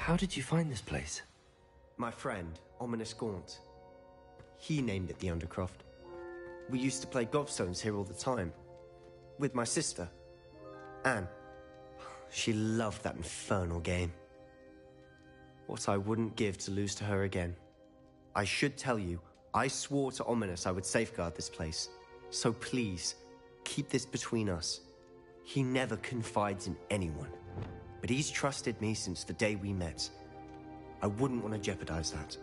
How did you find this place? My friend, Ominous Gaunt. He named it the Undercroft. We used to play gobstones here all the time. With my sister, Anne. She loved that infernal game. What I wouldn't give to lose to her again. I should tell you, I swore to Ominous I would safeguard this place. So please, keep this between us. He never confides in anyone. But he's trusted me since the day we met. I wouldn't want to jeopardize that.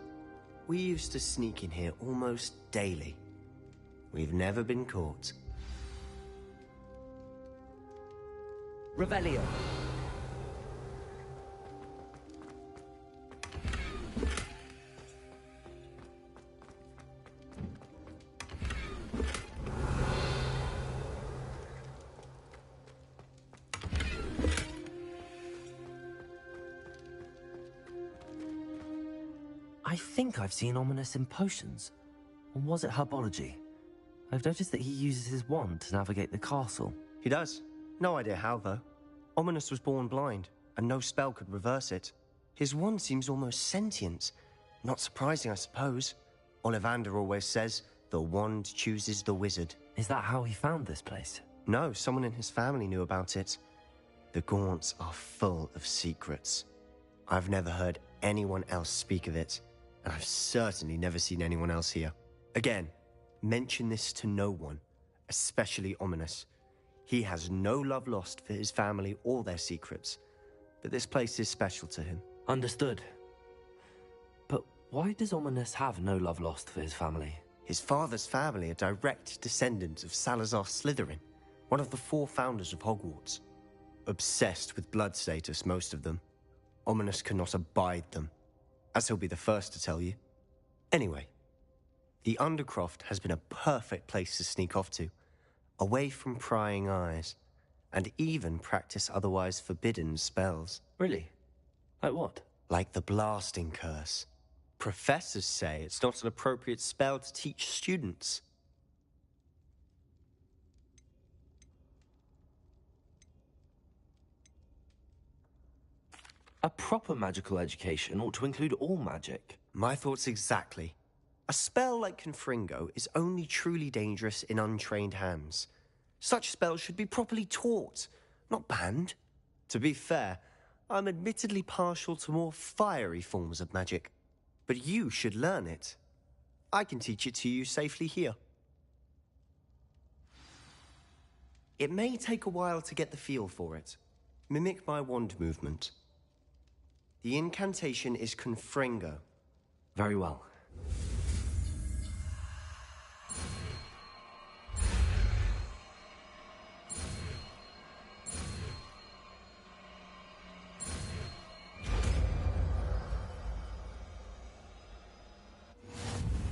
We used to sneak in here almost daily. We've never been caught. Revelio. I think I've seen Ominous in potions. Or was it herbology? I've noticed that he uses his wand to navigate the castle. He does. No idea how, though. Ominous was born blind, and no spell could reverse it. His wand seems almost sentient. Not surprising, I suppose. Ollivander always says, the wand chooses the wizard. Is that how he found this place? No, someone in his family knew about it. The Gaunts are full of secrets. I've never heard anyone else speak of it, and I've certainly never seen anyone else here. Again, mention this to no one, especially Ominous. He has no love lost for his family or their secrets, but this place is special to him. Understood. But why does Ominous have no love lost for his family? His father's family are direct descendants of Salazar Slytherin, one of the 4 founders of Hogwarts. Obsessed with blood status, most of them. Ominous cannot abide them, as he'll be the first to tell you. Anyway, the Undercroft has been a perfect place to sneak off to, away from prying eyes, and even practice otherwise forbidden spells. Really? Like what? Like the blasting curse. Professors say it's not an appropriate spell to teach students. A proper magical education ought to include all magic. My thoughts exactly. A spell like Confringo is only truly dangerous in untrained hands. Such spells should be properly taught, not banned. To be fair, I'm admittedly partial to more fiery forms of magic. But you should learn it. I can teach it to you safely here. It may take a while to get the feel for it. Mimic my wand movement. The incantation is Confringo. Very well.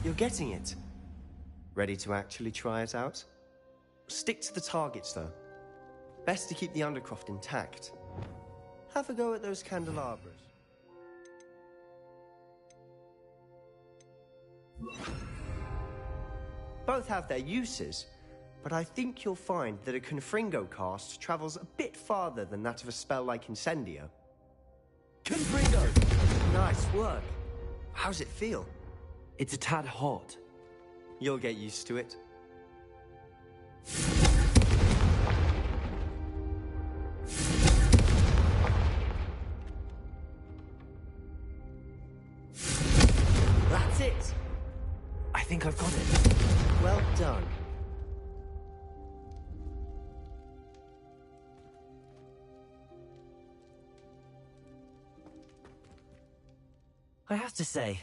You're getting it. Ready to actually try it out? Stick to the targets, though. Best to keep the Undercroft intact. Have a go at those candelabras. Both have their uses, but I think you'll find that a Confringo cast travels a bit farther than that of a spell like Incendio. Confringo! Nice work. How's it feel? It's a tad hot. You'll get used to it. That's it! I think I've got it. Well done. I have to say,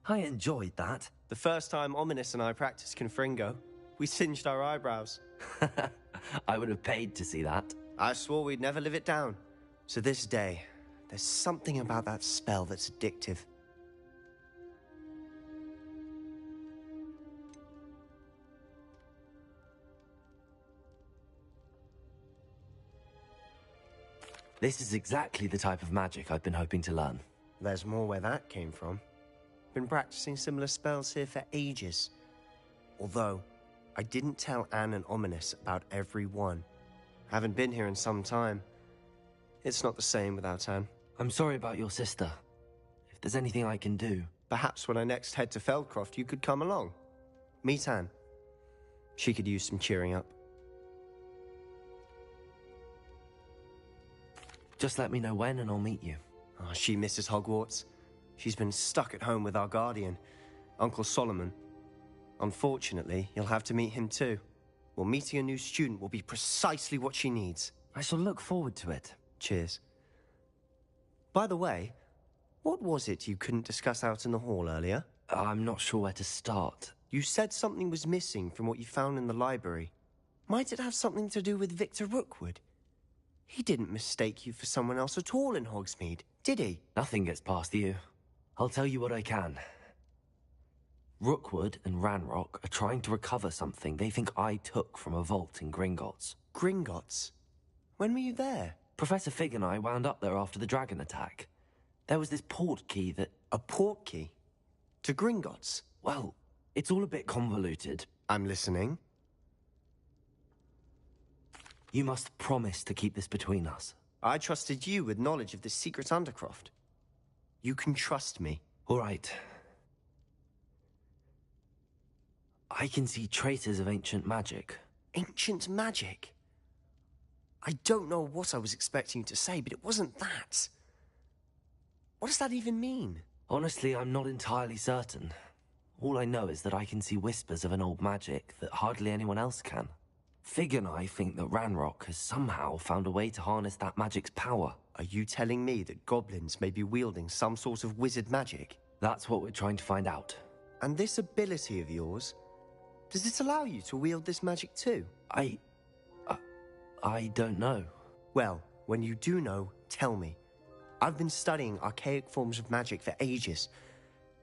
I enjoyed that. The first time Ominous and I practiced Confringo, we singed our eyebrows. I would have paid to see that. I swore we'd never live it down. To this day, there's something about that spell that's addictive. This is exactly the type of magic I've been hoping to learn. There's more where that came from. Been practicing similar spells here for ages. Although, I didn't tell Anne and Ominous about every one. Haven't been here in some time. It's not the same without Anne. I'm sorry about your sister. If there's anything I can do. Perhaps when I next head to Feldcroft, you could come along. Meet Anne. She could use some cheering up. Just let me know when and I'll meet you. Oh, she misses Hogwarts. She's been stuck at home with our guardian, Uncle Solomon. Unfortunately, you'll have to meet him too. Well, meeting a new student will be precisely what she needs. I shall look forward to it. Cheers. By the way, what was it you couldn't discuss out in the hall earlier? I'm not sure where to start. You said something was missing from what you found in the library. Might it have something to do with Victor Rookwood? He didn't mistake you for someone else at all in Hogsmeade, did he? Nothing gets past you. I'll tell you what I can. Rookwood and Ranrock are trying to recover something they think I took from a vault in Gringotts. Gringotts? When were you there? Professor Fig and I wound up there after the dragon attack. There was this port key that... A port key? To Gringotts? Well, it's all a bit convoluted. I'm listening. You must promise to keep this between us. I trusted you with knowledge of this secret Undercroft. You can trust me. All right. I can see traces of ancient magic. Ancient magic? I don't know what I was expecting you to say, but it wasn't that. What does that even mean? Honestly, I'm not entirely certain. All I know is that I can see whispers of an old magic that hardly anyone else can. Fig and I think that Ranrock has somehow found a way to harness that magic's power. Are you telling me that goblins may be wielding some sort of wizard magic? That's what we're trying to find out. And this ability of yours, does it allow you to wield this magic too? I don't know. Well, when you do know, tell me. I've been studying archaic forms of magic for ages.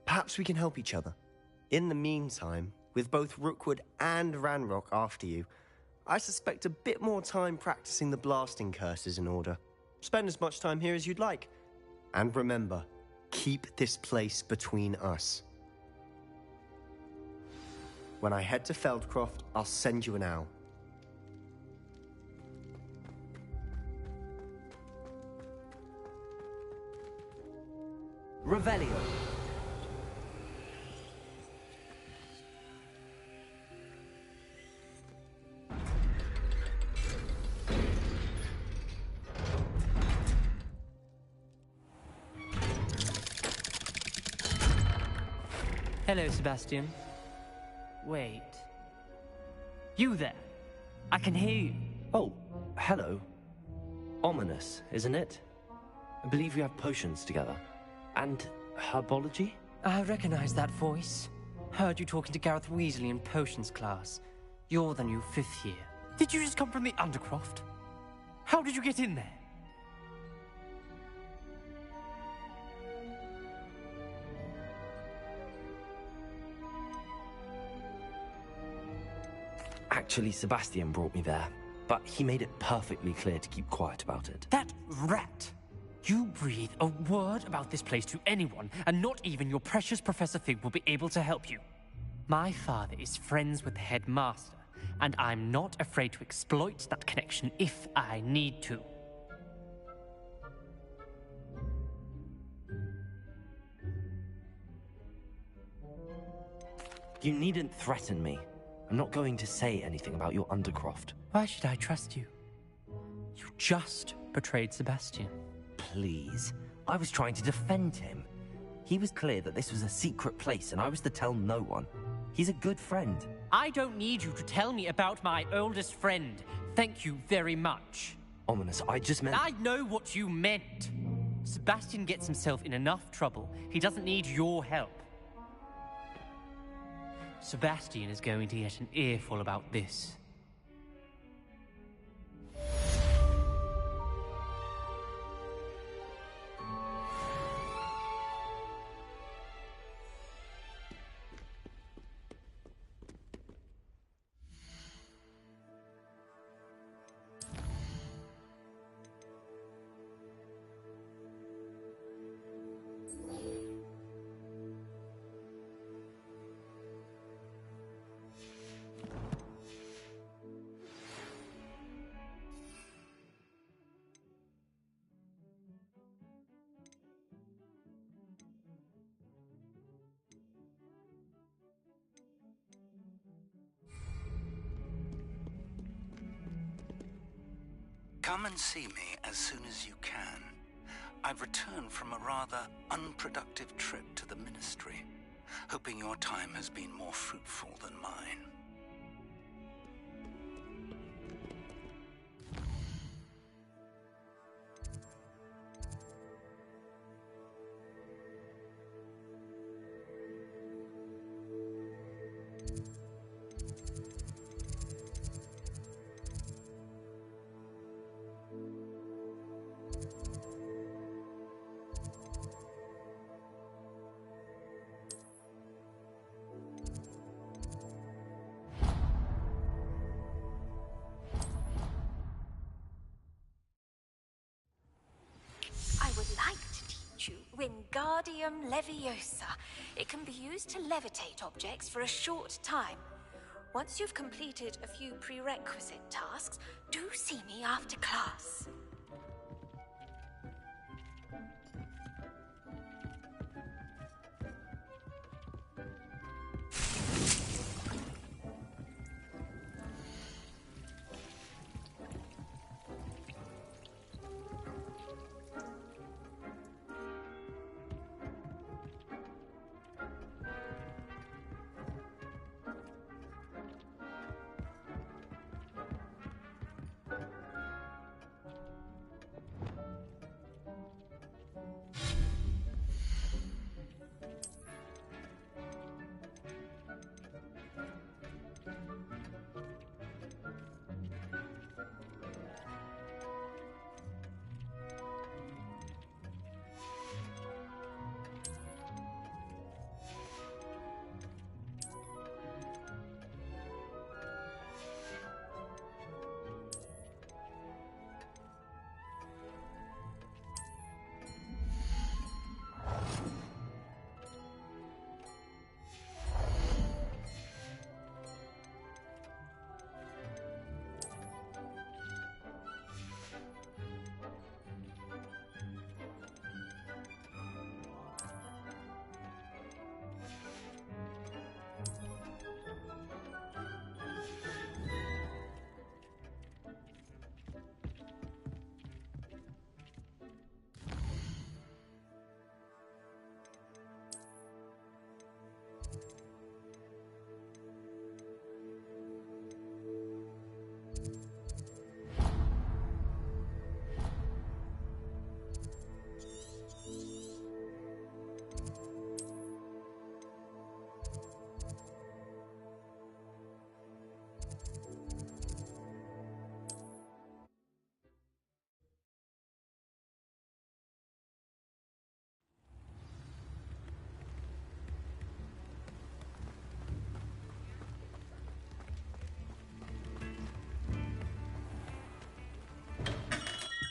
Perhaps we can help each other. In the meantime, with both Rookwood and Ranrock after you, I suspect a bit more time practicing the blasting curse is in order. Spend as much time here as you'd like. And remember, keep this place between us. When I head to Feldcroft, I'll send you an owl. Revelio. Hello, Sebastian. Wait. You there? I can hear you. Oh, hello. Ominous, isn't it? I believe we have potions together. And herbology? I recognize that voice. Heard you talking to Gareth Weasley in potions class. You're the new 5th year. Did you just come from the Undercroft? How did you get in there? Actually, Sebastian brought me there, but he made it perfectly clear to keep quiet about it. That rat! You breathe a word about this place to anyone, and not even your precious Professor Fig will be able to help you. My father is friends with the headmaster, and I'm not afraid to exploit that connection if I need to. You needn't threaten me. I'm not going to say anything about your Undercroft. Why should I trust you? You just betrayed Sebastian. Please. I was trying to defend him. He was clear that this was a secret place and I was to tell no one. He's a good friend. I don't need you to tell me about my oldest friend. Thank you very much. Ominous, I just meant... I know what you meant. Sebastian gets himself in enough trouble. He doesn't need your help. Sebastian is going to get an earful about this. Come and see me as soon as you can. I've returned from a rather unproductive trip to the Ministry, hoping your time has been more fruitful than mine. Wingardium Leviosa. It can be used to levitate objects for a short time. Once you've completed a few prerequisite tasks, do see me after class.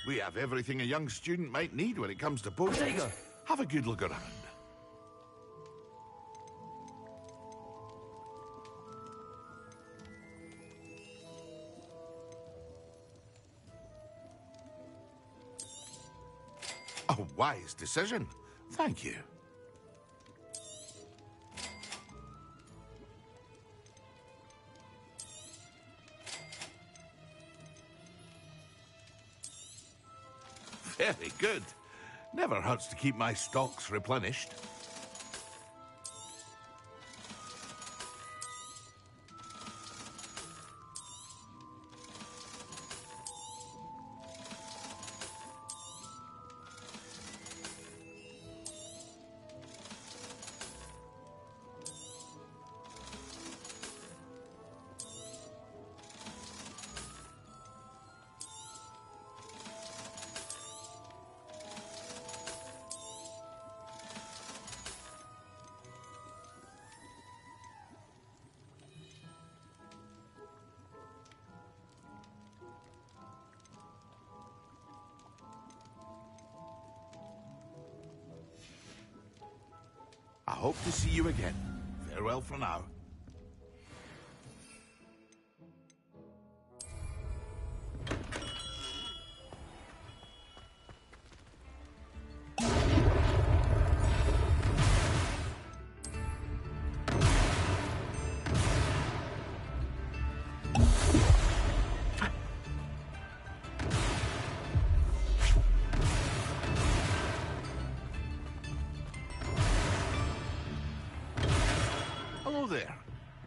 We have everything a young student might need when it comes to portraits. Have a good look around. A wise decision. Thank you. Very good. Never hurts to keep my stocks replenished. I hope to see you again. Farewell for now.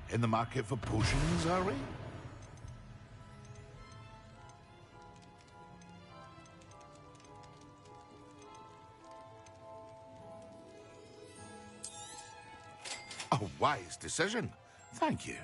In the market for potions, are we? A wise decision. Thank you.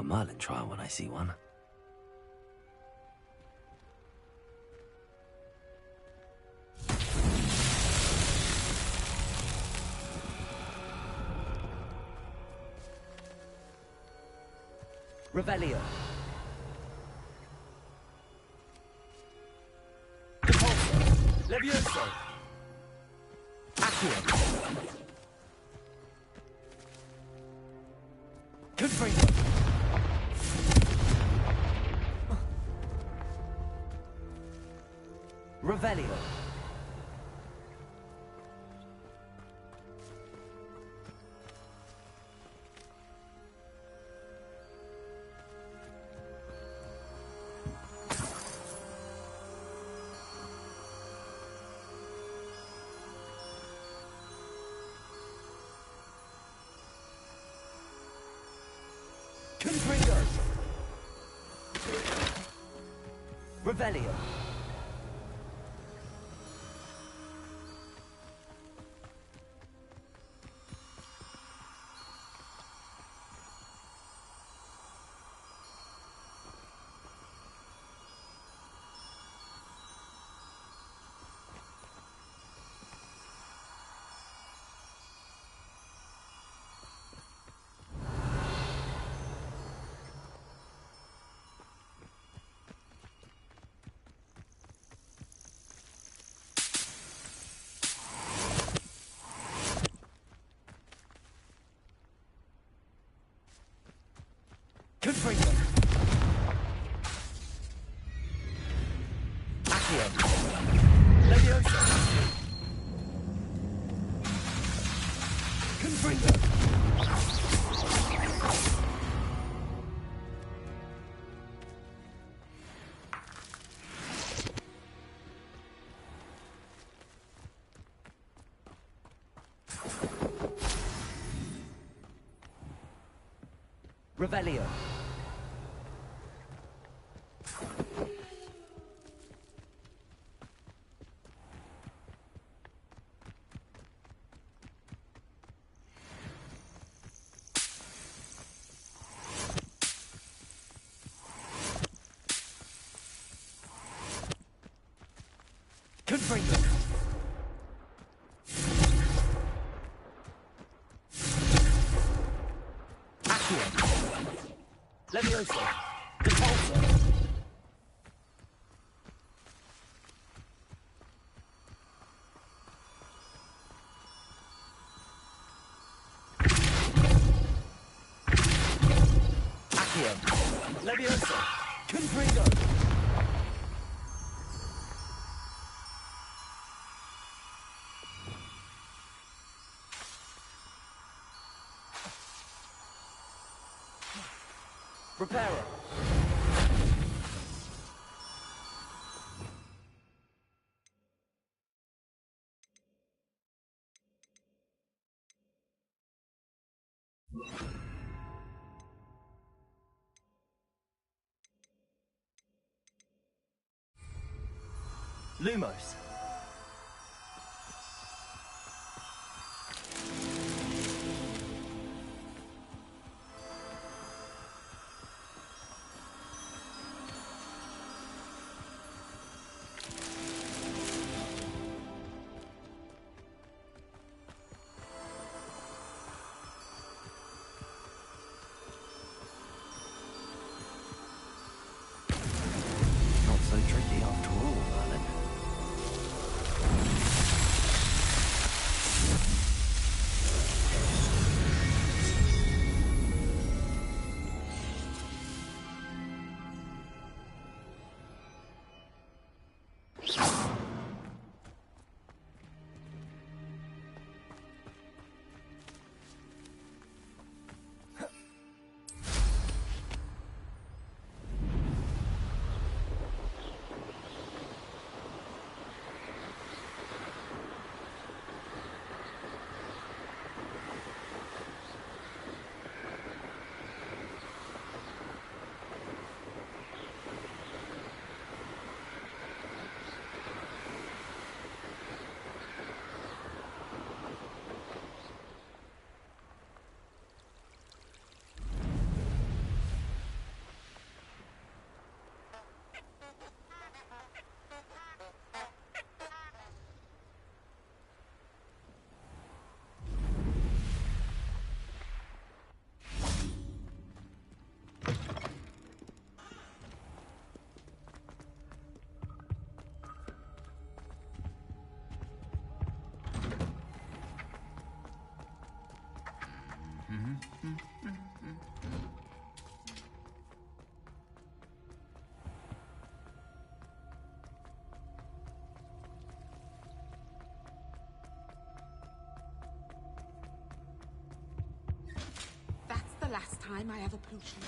Merlin trial when I see one. Revelio. Levioso. Accio. Confringo. Revelio. Confringo. Revelio. Confringo. Accio. Levioso. Confringo. Revelio. Confringo. Accio. Levioso. Repulsor. Leviosa! Confringo! Reparo! Lumos. Not so tricky after all, Merlin. That's the last time I ever pollution.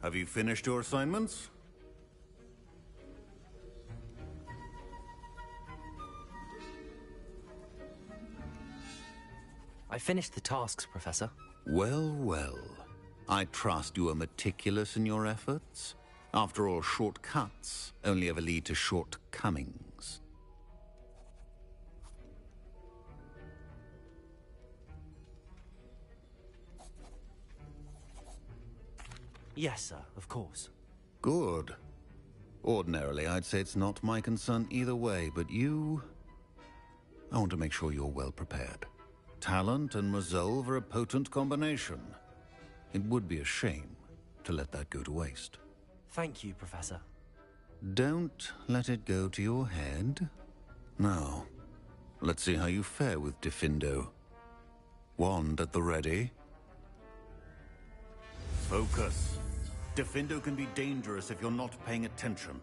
Have you finished your assignments? I finished the tasks, Professor. Well, well. I trust you are meticulous in your efforts. After all, shortcuts only ever lead to shortcomings. Yes, sir, of course. Good. Ordinarily, I'd say it's not my concern either way, but you... I want to make sure you're well prepared. Talent and resolve are a potent combination. It would be a shame to let that go to waste. Thank you, Professor. Don't let it go to your head. Now, let's see how you fare with Diffindo. Wand at the ready. Focus. Diffindo can be dangerous if you're not paying attention.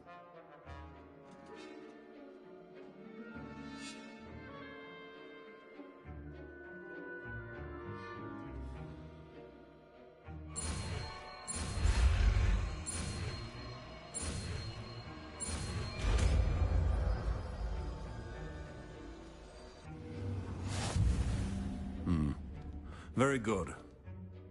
Very good.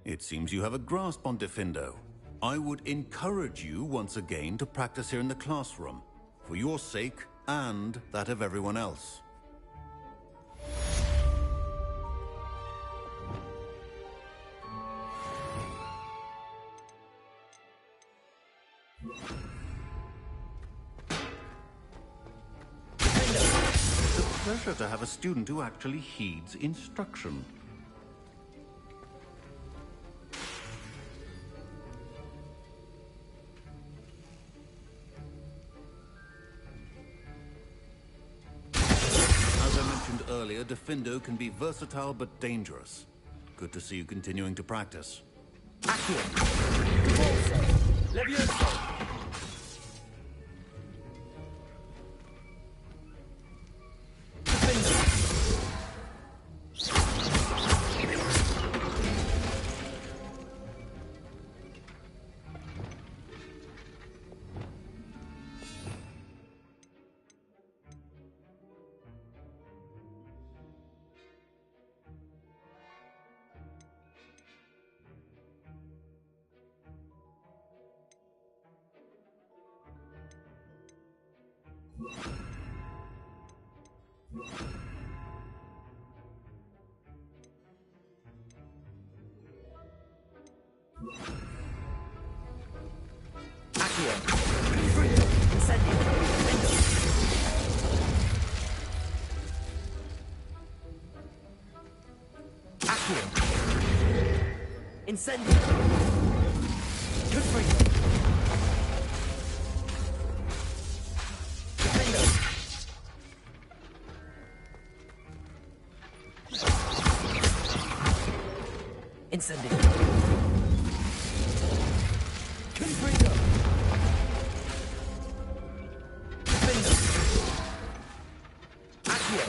It seems you have a grasp on Diffindo. I would encourage you once again to practice here in the classroom, for your sake and that of everyone else. pleasure to have a student who actually heeds instruction. As I mentioned earlier, Defendo can be versatile but dangerous. Good to see you continuing to practice. Accio. Levioso. Incendio. Confringo. Defendo. Incendio. Confringo. Defendo. Accio.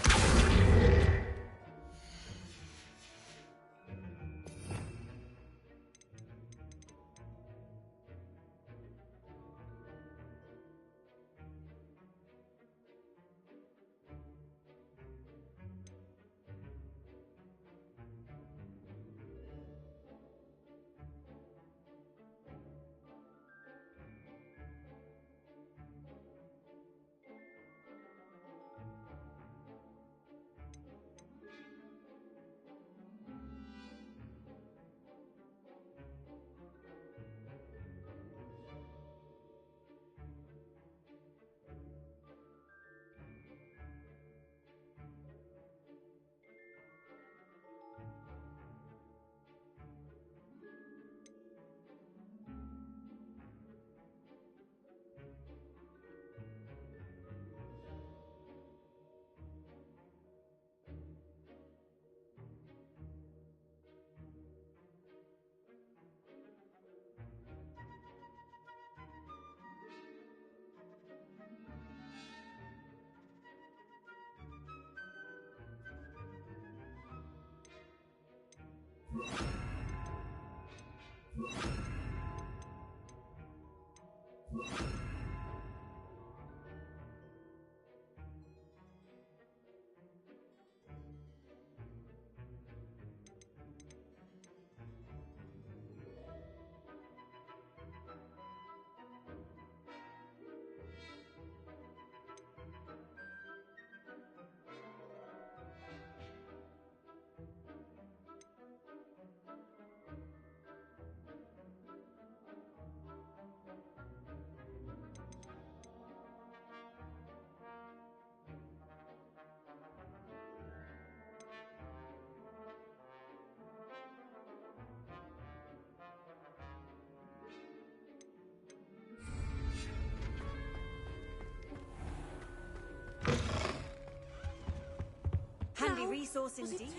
Handy resource indeed.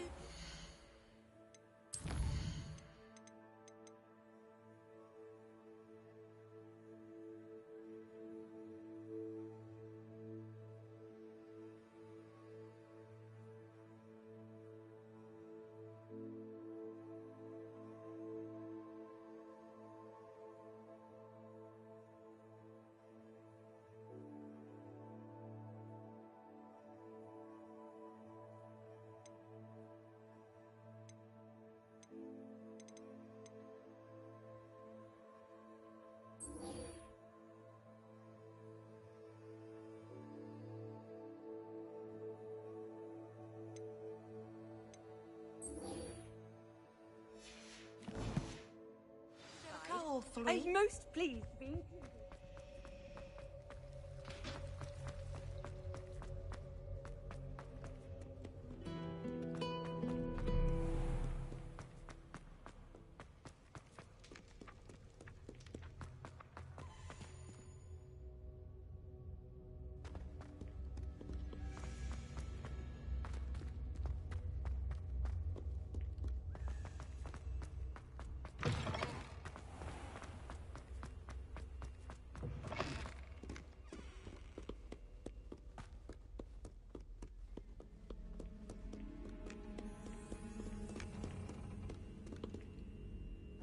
I'm most pleased to be.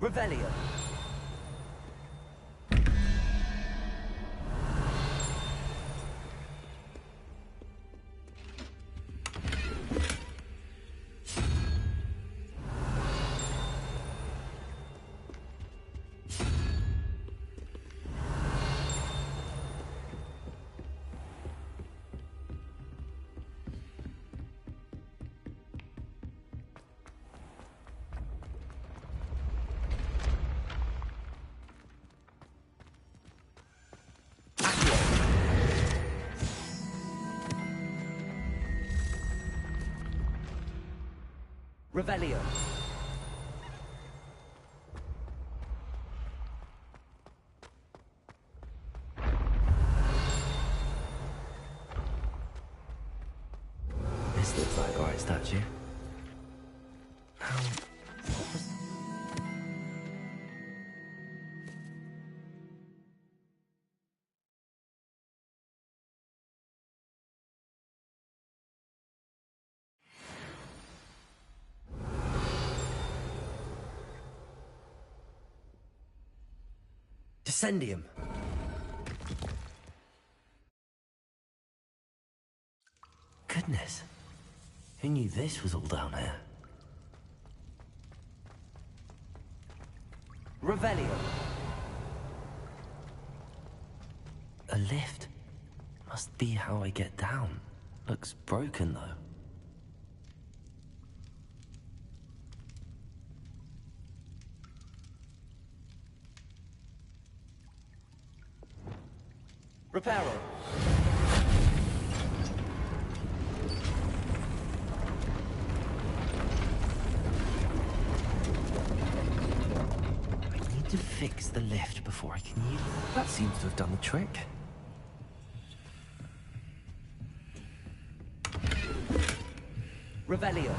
Revelio. Revelio. This looks like the right statue. Descendium. Goodness. Who knew this was all down here? Revelio. A lift. Must be how I get down. Looks broken, though. Reparo. I need to fix the lift before I can use it. That seems to have done the trick. Revelio.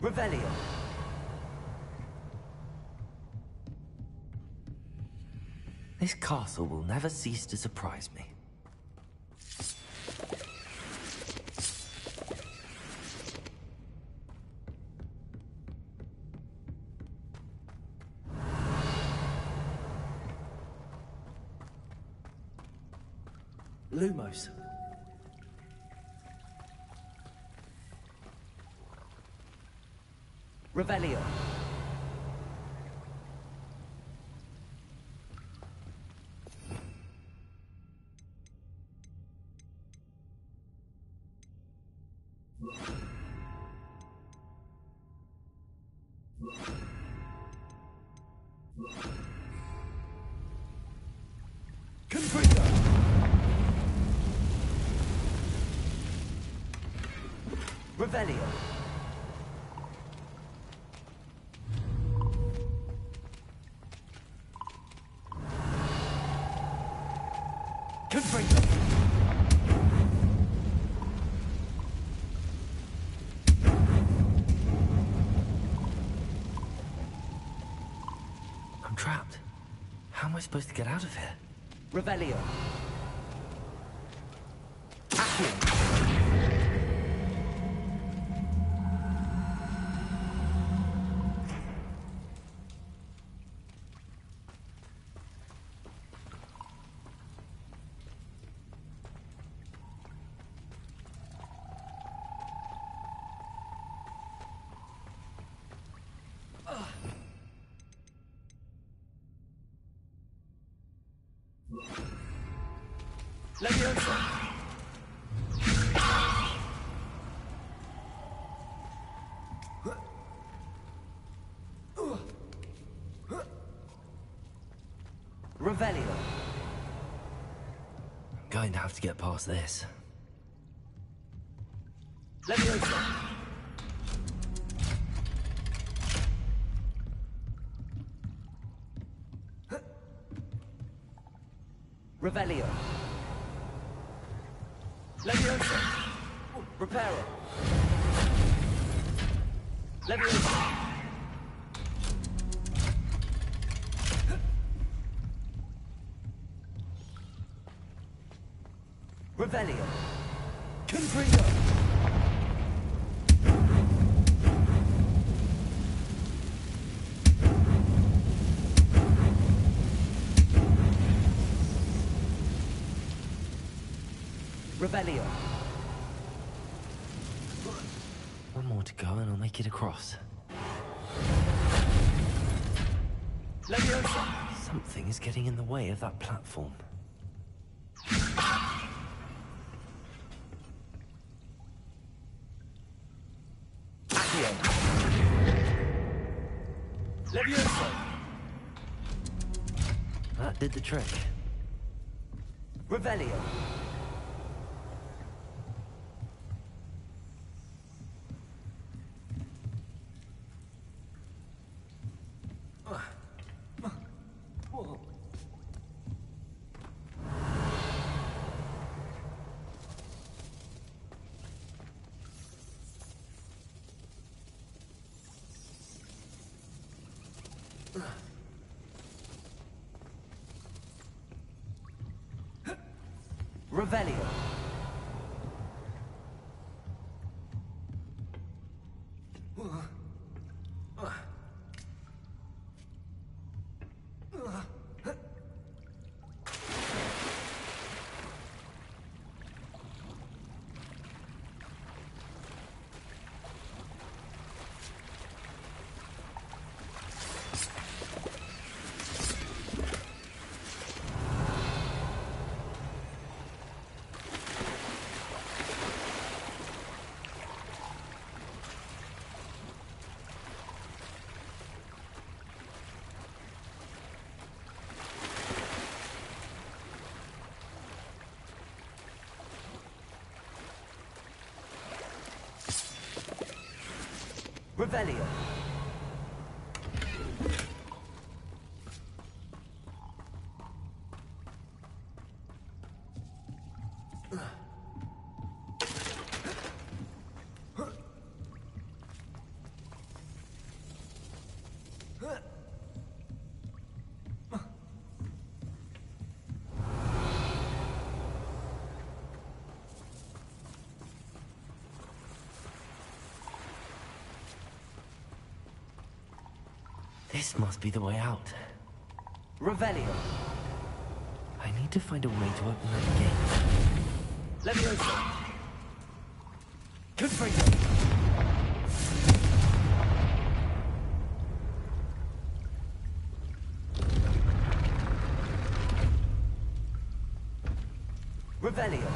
Revelio. This castle will never cease to surprise me. Lumos. Revelio. Confringo. Revelio. Confringo. I'm trapped. How am I supposed to get out of here? Revelio. Accio. Leviosa. Revelio. I'm going to have to get past this. Leviosa. Revelio. Leviosa. Reparo. Leviosa. Revelio. Confringo. Revelio. One more to go and I'll make it across. Leviosa. Something is getting in the way of that platform. Accio. Leviosa. That did the trick. Revelio. Revelio. Revelio. This must be the way out. Revelio. I need to find a way to open that gate. Leviosa. Confringo. Revelio.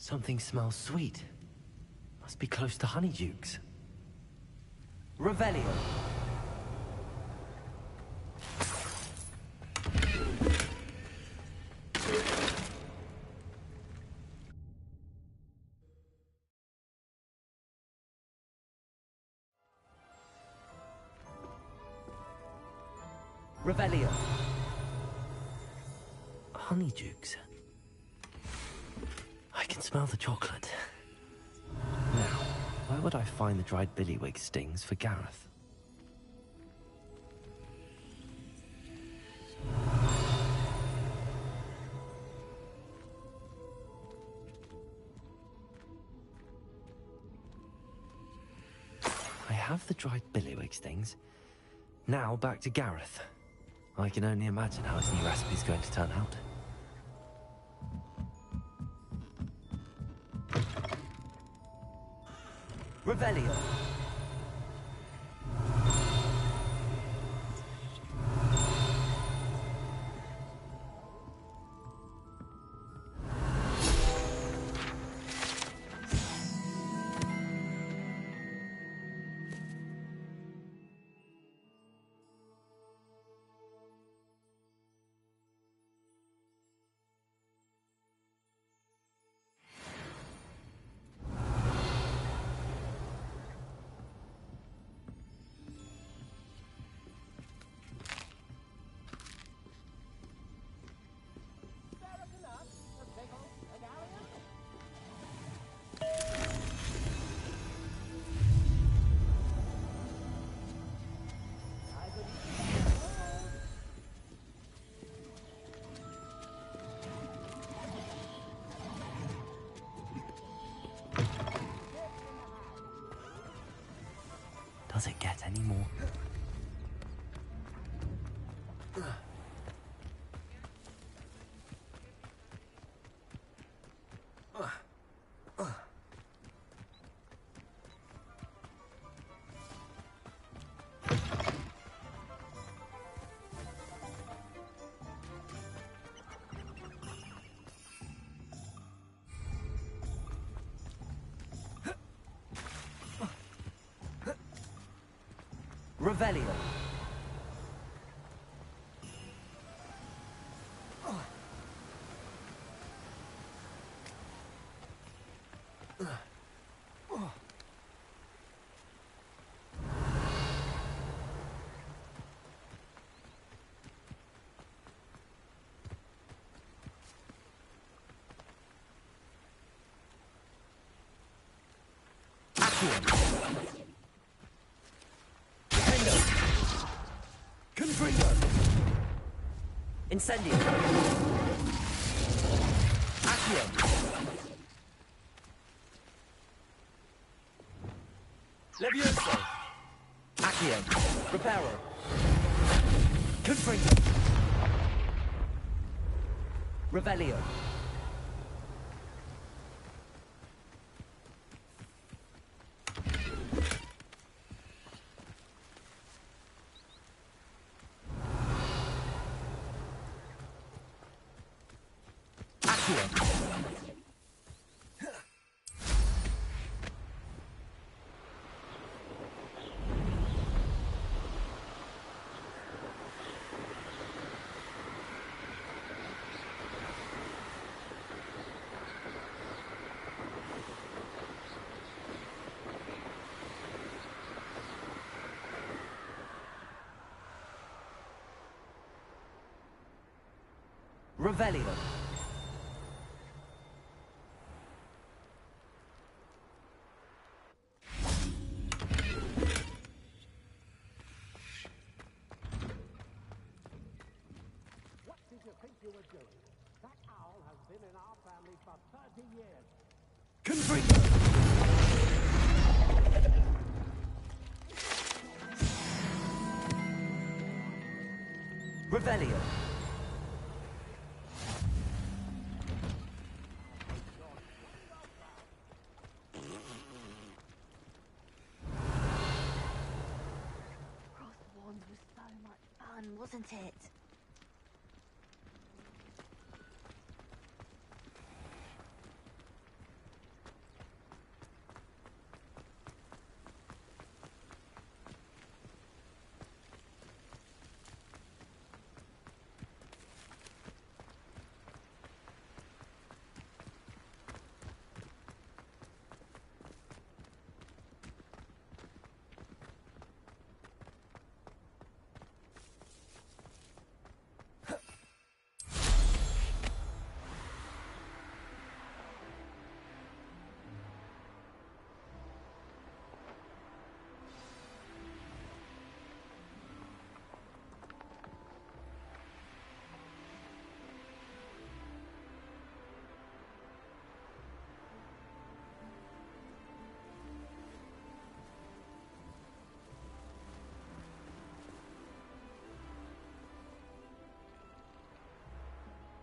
Something smells sweet. Must be close to Honeydukes. Revelio. Revelio. Honeydukes. I can smell the chocolate. Now, where would I find the dried billywig stings for Gareth? I have the dried billywig stings. Now back to Gareth. I can only imagine how his new recipe's going to turn out. Revelio. Does it get any more? Revelio. Incendio. Accio. Levioso. Accio. Reparo. Confringo. Revelio. Revelio. What did you think you were doing? That owl has been in our family for 30 years. Confringo. Revelio. Wasn't it?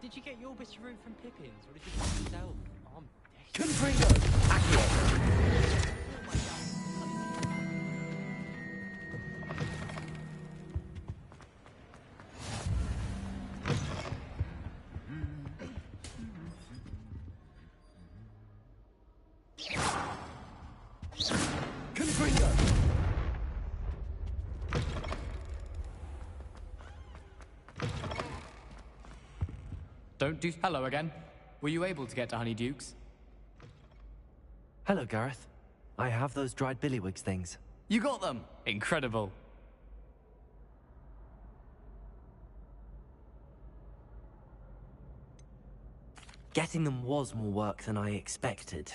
Did you get your bit of room from Pippin's, or did you find yourself? Oh, I'm Confringo. Accio. Don't do... Hello again. Were you able to get to Honeyduke's? Hello, Gareth. I have those dried billywigs things. You got them! Incredible. Getting them was more work than I expected.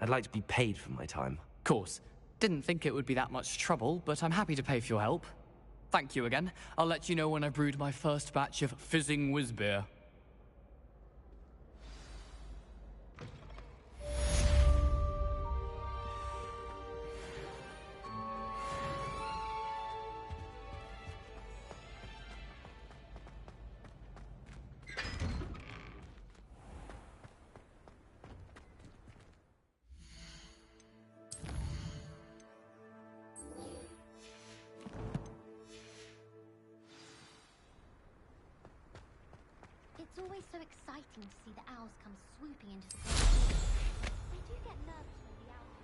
I'd like to be paid for my time. Course. Didn't think it would be that much trouble, but I'm happy to pay for your help. Thank you again. I'll let you know when I've brewed my first batch of fizzing whiz-beer. always so exciting to see the owls come swooping into the place. I do get nervous when the owls...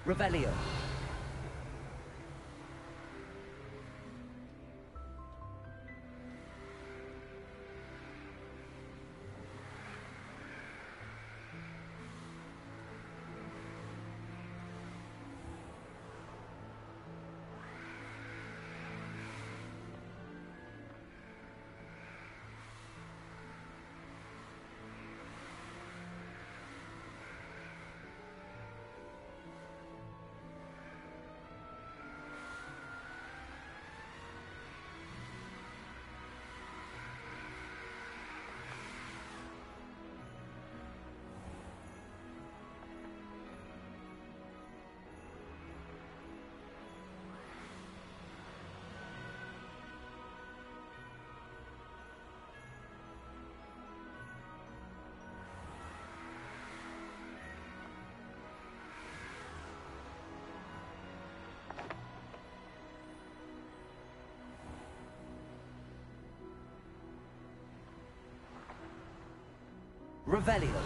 Revelio. Revelio.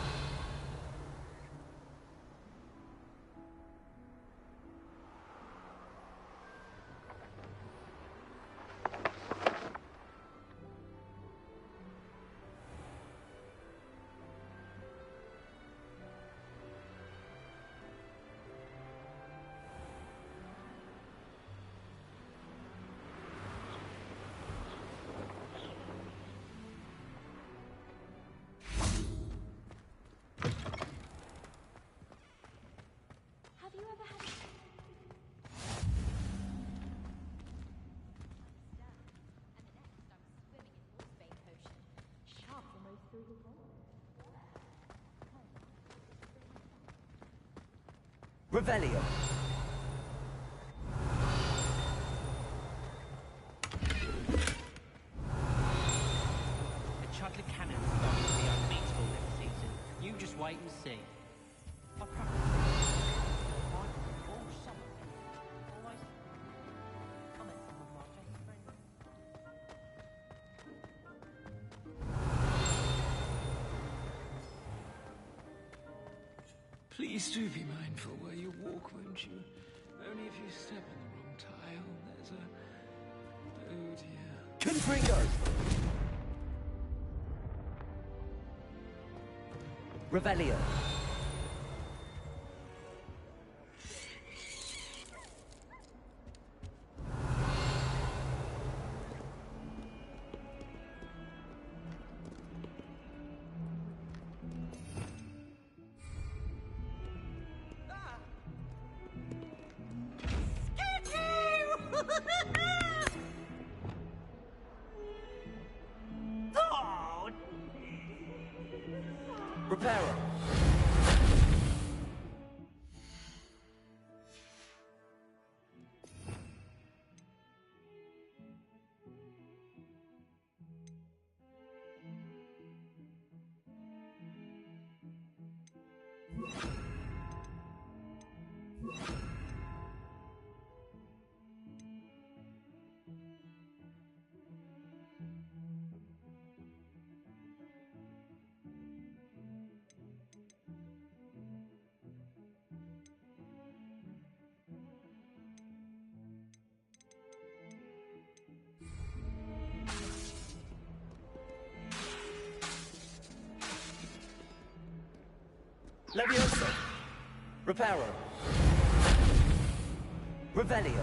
Revelio. The chocolate cannon is going to be unbeatable this season. You just wait and see. I promise. All summer. Always coming from my best friend. Please do be mindful where you walk, won't you? Only if you step on the wrong tile, there's a... Oh dear. Confringo. Revelio. Reparo. Levioso. Reparo. Revelio.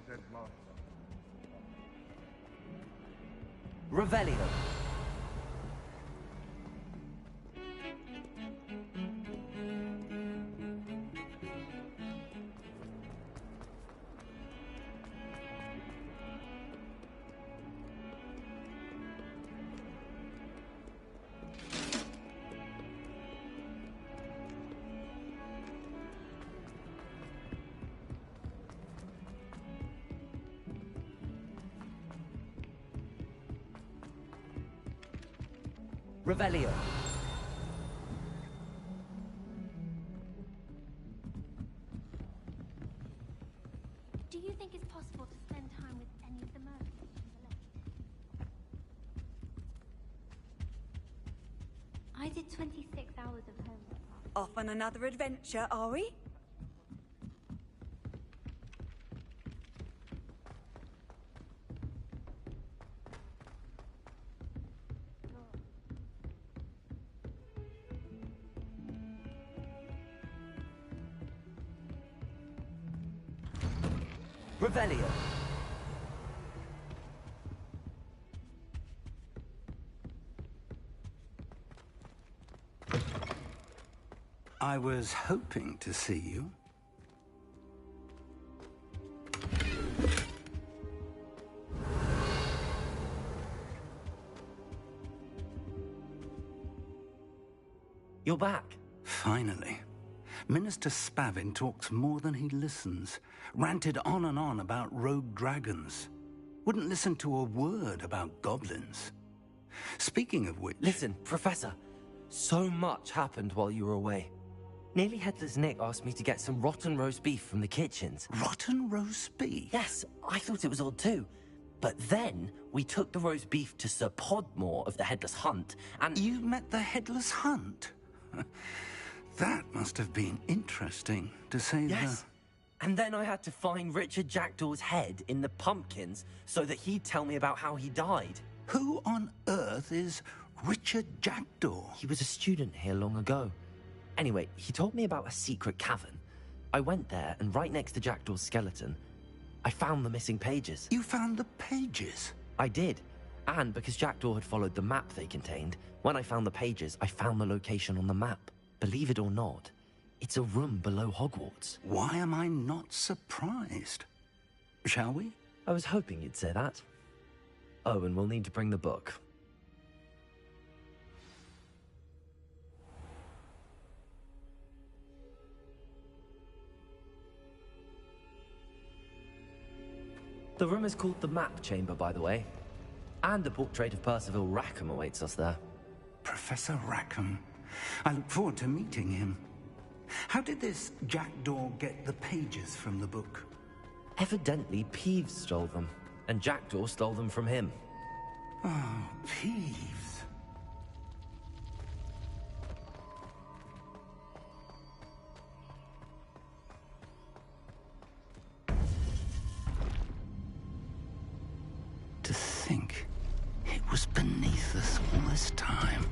dead master. Revelio. Revelio. Do you think it's possible to spend time with any of the merchants on the lake? I did 26 hours of homework. Off on another adventure, are we? Revelio. I was hoping to see you. You're back. Finally. Minister Spavin talks more than he listens. Ranted on and on about rogue dragons. Wouldn't listen to a word about goblins. Speaking of which... Listen, Professor. So much happened while you were away. Nearly Headless Nick asked me to get some rotten roast beef from the kitchens. Rotten roast beef? Yes, I thought it was odd too. But then we took the roast beef to Sir Podmore of the Headless Hunt, and... You met the Headless Hunt? That must have been interesting, to say Yes. And then I had to find Richard Jackdaw's head in the pumpkins so that he'd tell me about how he died. Who on earth is Richard Jackdaw? He was a student here long ago. Anyway, he told me about a secret cavern. I went there, and right next to Jackdaw's skeleton, I found the missing pages. You found the pages? I did. And because Jackdaw had followed the map they contained, when I found the pages, I found the location on the map. Believe it or not, it's a room below Hogwarts. Why am I not surprised? Shall we? I was hoping you'd say that. Oh, and we'll need to bring the book. The room is called the Map Chamber, by the way. And a portrait of Percival Rackham awaits us there. Professor Rackham. I look forward to meeting him. How did this Jackdaw get the pages from the book? Evidently, Peeves stole them, and Jackdaw stole them from him. Oh, Peeves. To think it was beneath us all this time.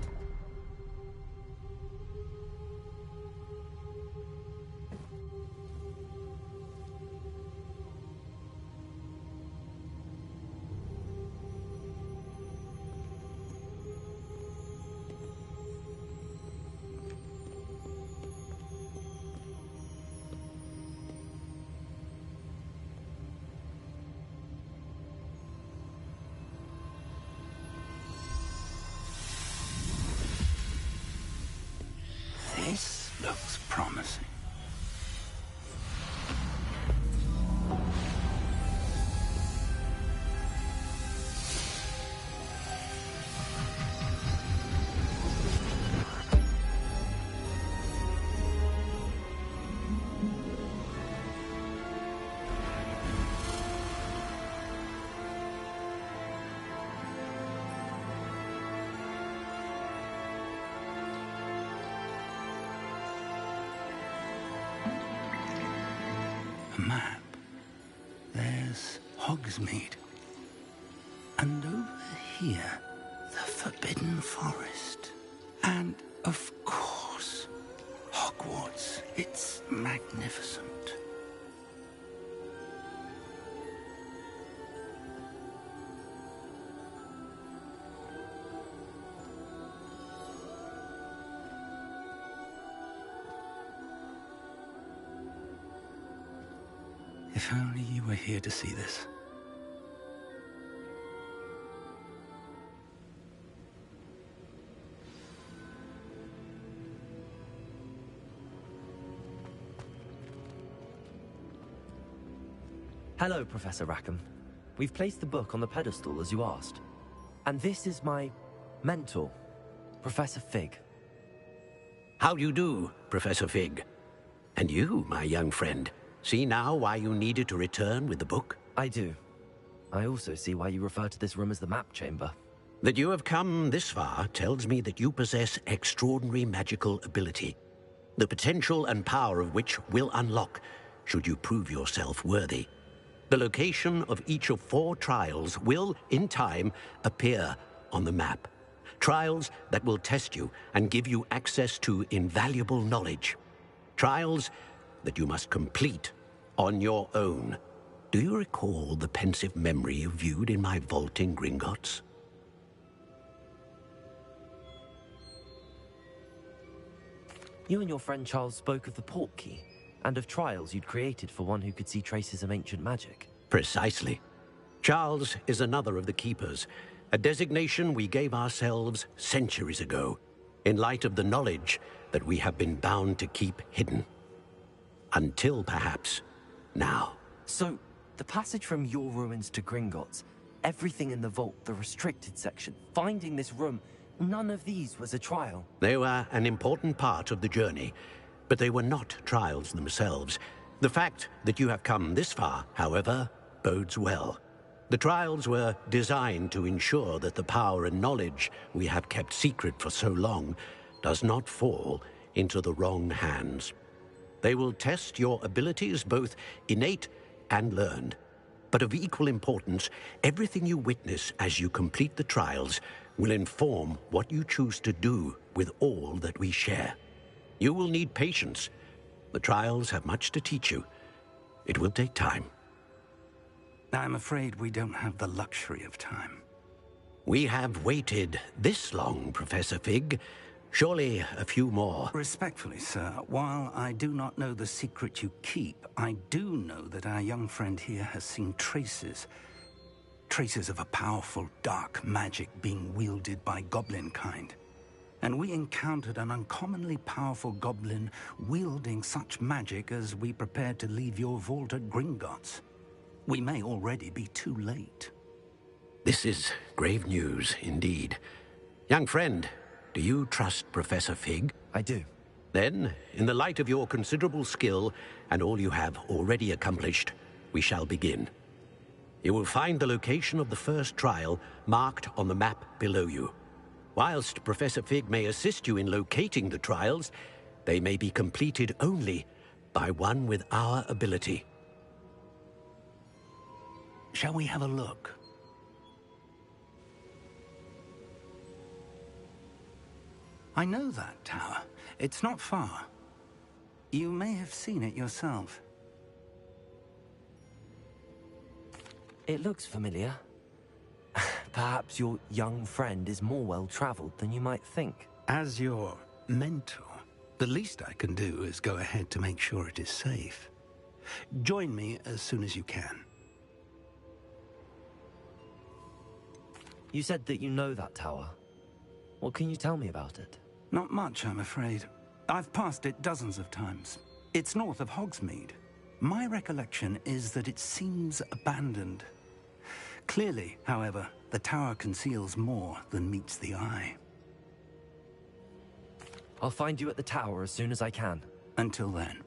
This looks promising. A map. There's Hogsmeade. And over here, the Forbidden Forest. And, of course, Hogwarts. It's magnificent. If only you were here to see this. Hello, Professor Rackham. We've placed the book on the pedestal as you asked. And this is my mentor, Professor Fig. How do you do, Professor Fig? And you, my young friend, see now why you needed to return with the book? I do. I also see why you refer to this room as the map chamber. That you have come this far tells me that you possess extraordinary magical ability, the potential and power of which will unlock should you prove yourself worthy. The location of each of 4 trials will, in time, appear on the map. Trials that will test you and give you access to invaluable knowledge. Trials that you must complete on your own. Do you recall the pensive memory you viewed in my vault in Gringotts? You and your friend Charles spoke of the port key, and of trials you'd created for one who could see traces of ancient magic. Precisely. Charles is another of the Keepers, a designation we gave ourselves centuries ago, in light of the knowledge that we have been bound to keep hidden. Until, perhaps, now. So, the passage from your ruins to Gringotts, everything in the vault, the restricted section, finding this room, none of these was a trial. They were an important part of the journey, but they were not trials themselves. The fact that you have come this far, however, bodes well. The trials were designed to ensure that the power and knowledge we have kept secret for so long does not fall into the wrong hands. They will test your abilities, both innate and learned. But of equal importance, everything you witness as you complete the trials will inform what you choose to do with all that we share. You will need patience. The trials have much to teach you. It will take time. I'm afraid we don't have the luxury of time. We have waited this long, Professor Fig. Surely a few more. Respectfully, sir, while I do not know the secret you keep, I do know that our young friend here has seen traces of a powerful dark magic being wielded by goblin kind. And we encountered an uncommonly powerful goblin wielding such magic as we prepared to leave your vault at Gringotts. We may already be too late. This is grave news, indeed. Young friend, do you trust Professor Fig? I do. Then, in the light of your considerable skill and all you have already accomplished, we shall begin. You will find the location of the first trial marked on the map below you. Whilst Professor Fig may assist you in locating the trials, they may be completed only by one with our ability. Shall we have a look? I know that tower. It's not far. You may have seen it yourself. It looks familiar. Perhaps your young friend is more well-traveled than you might think. As your mentor, the least I can do is go ahead to make sure it is safe. Join me as soon as you can. You said that you know that tower. What can you tell me about it? Not much, I'm afraid. I've passed it dozens of times. It's north of Hogsmeade. My recollection is that it seems abandoned. Clearly, however, the tower conceals more than meets the eye. I'll find you at the tower as soon as I can. Until then,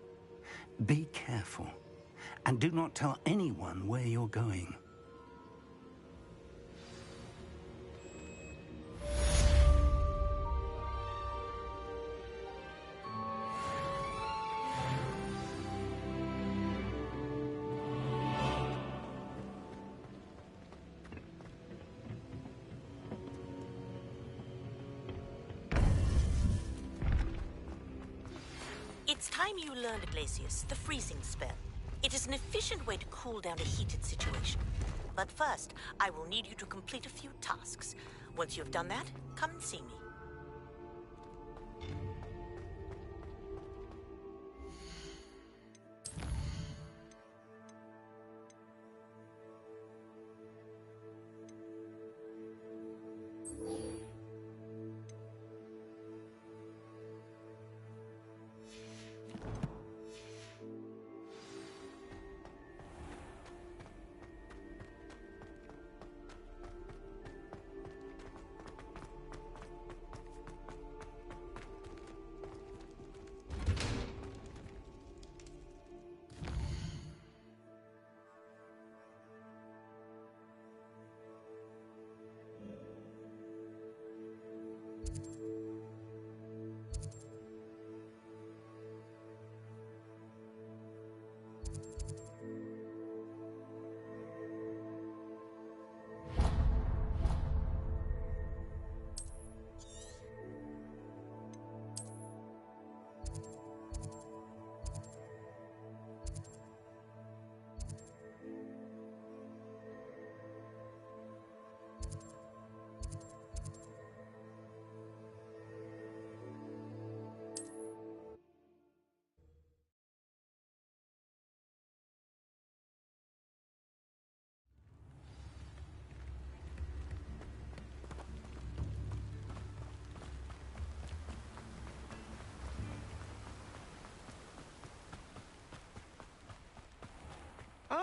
be careful, and do not tell anyone where you're going. It's time you learned, Glacius, the freezing spell. It is an efficient way to cool down a heated situation. But first, I will need you to complete a few tasks. Once you have done that, come and see me.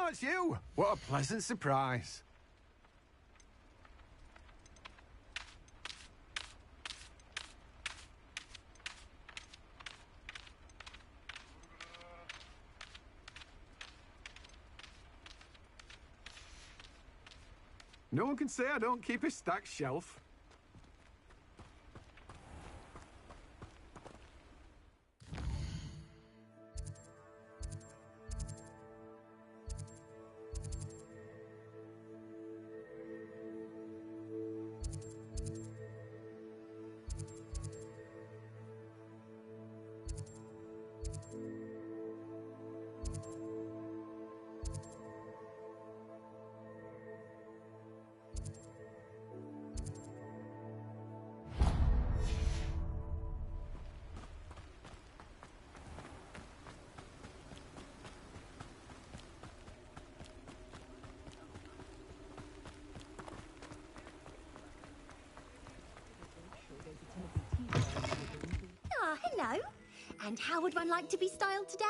Oh, it's you! What a pleasant surprise. No one can say I don't keep a stacked shelf. Ah, hello. And how would one like to be styled today?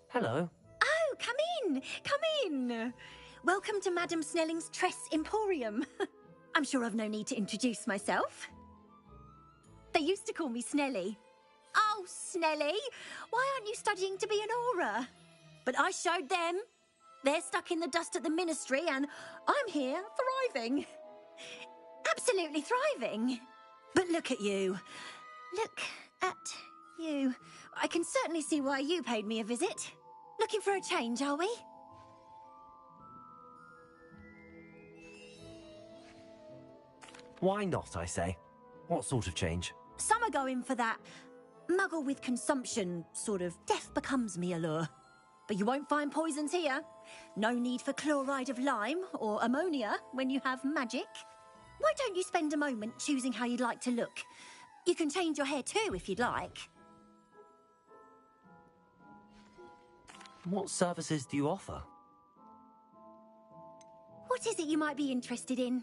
Hello. Oh, come in. Come in. Welcome to Madame Snelling's Tress Emporium. I'm sure I've no need to introduce myself. They used to call me Snelly. Oh, Snelly, why aren't you studying to be an aura? But I showed them. They're stuck in the dust at the ministry and I'm here thriving. Absolutely thriving. But look at you. Look at you. I can certainly see why you paid me a visit. Looking for a change, are we? Why not, I say? What sort of change? Some are going for that muggle with consumption, sort of death becomes me allure. But you won't find poisons here. No need for chloride of lime or ammonia when you have magic. Why don't you spend a moment choosing how you'd like to look? You can change your hair too if you'd like. What services do you offer? What is it you might be interested in?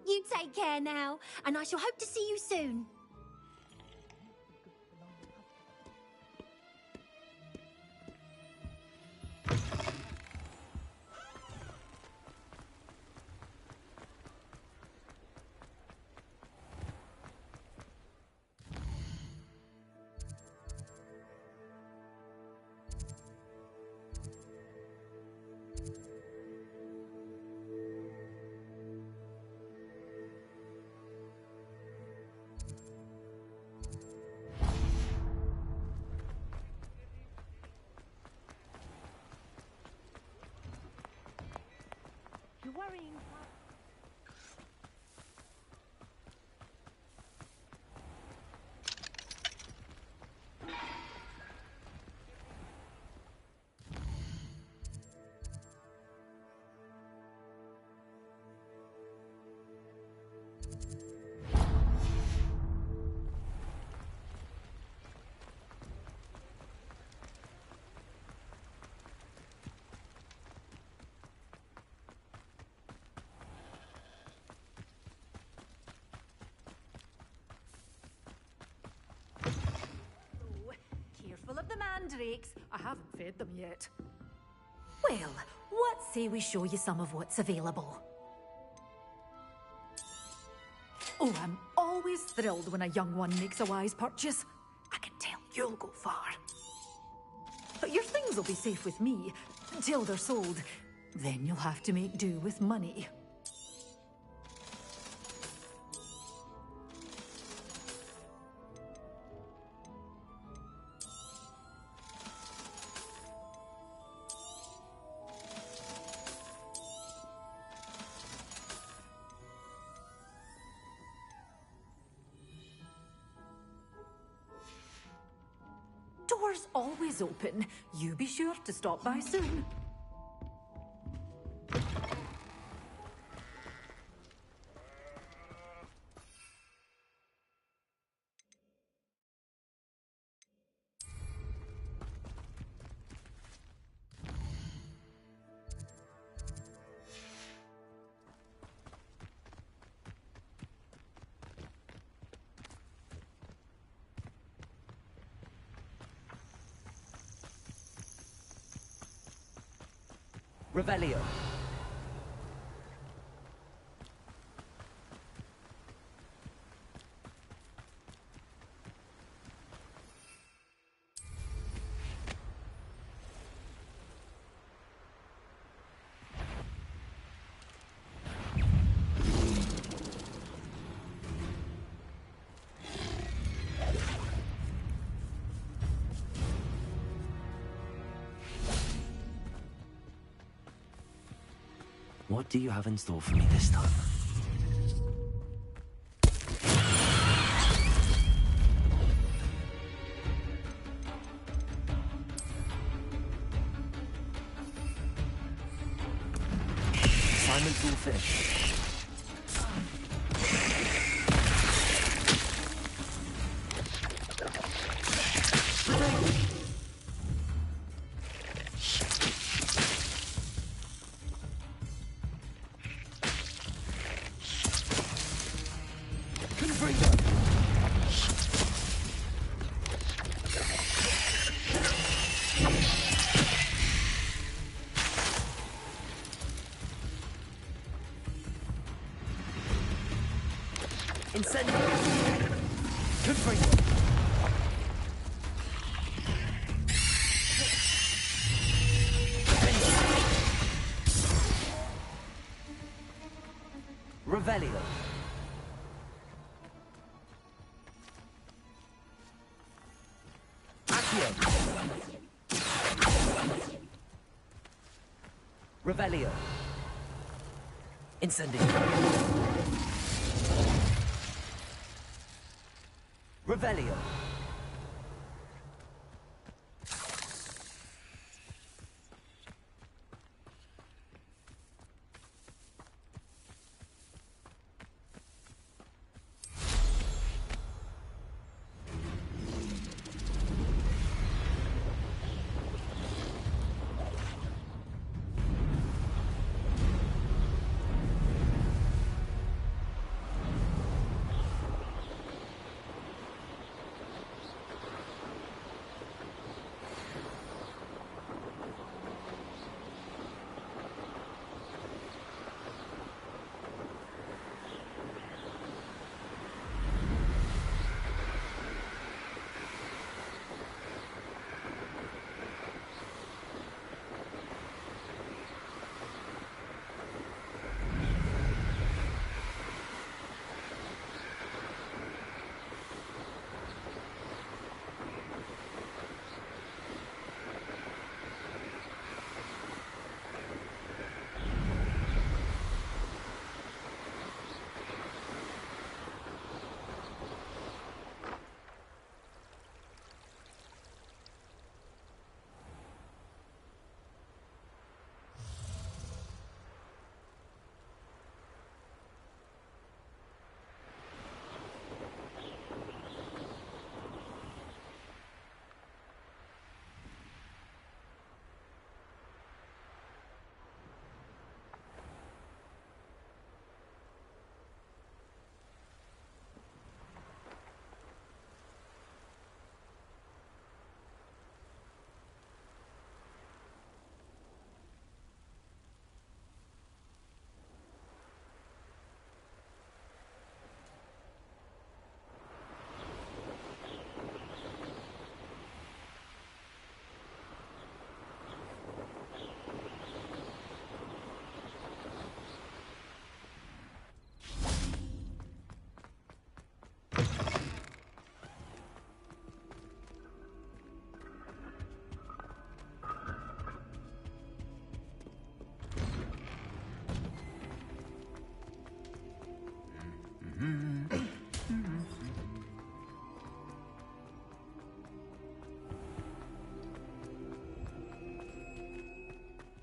You take care now, and I shall hope to see you soon. meantime... Careful of the mandrakes. I haven't fed them yet. Well, what say we show you some of what's available? Oh, I'm always thrilled when a young one makes a wise purchase. I can tell you'll go far. But your things will be safe with me until they're sold. Then you'll have to make do with money. Doors always open. You be sure to stop by soon. Revelio. What do you have in store for me this time? Assignment's all finished. Revelio. Accio. Revelio. Incendio. Revelio.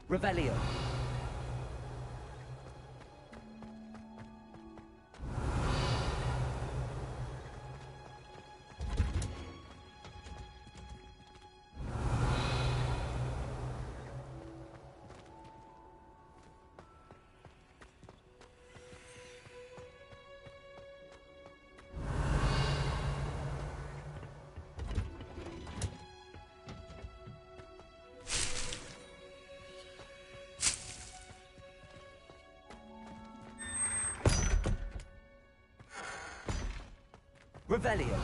Revelio. Revelio.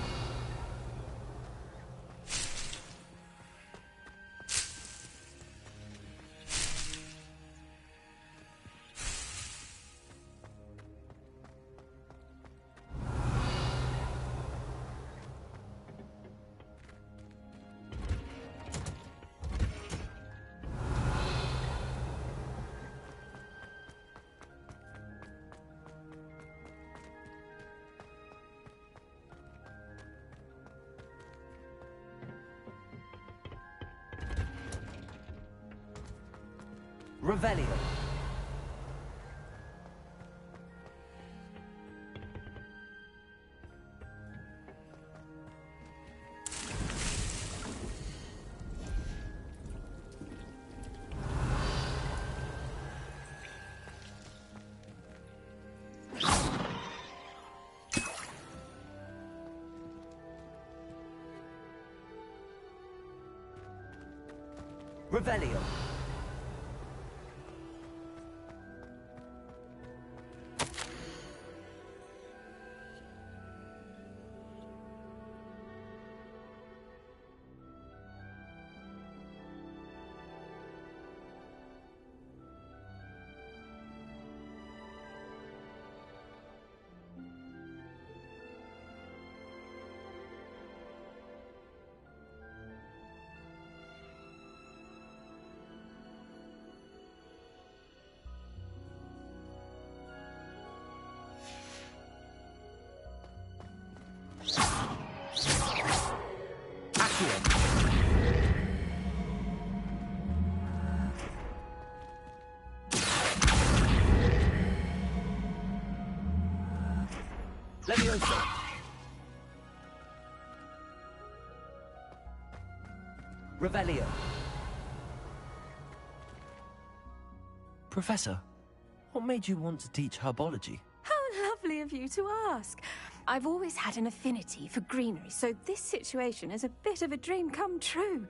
Revelio. Revelio. Levioso. Revelio. Professor, what made you want to teach herbology? How lovely of you to ask. I've always had an affinity for greenery, so this situation is a bit of a dream come true.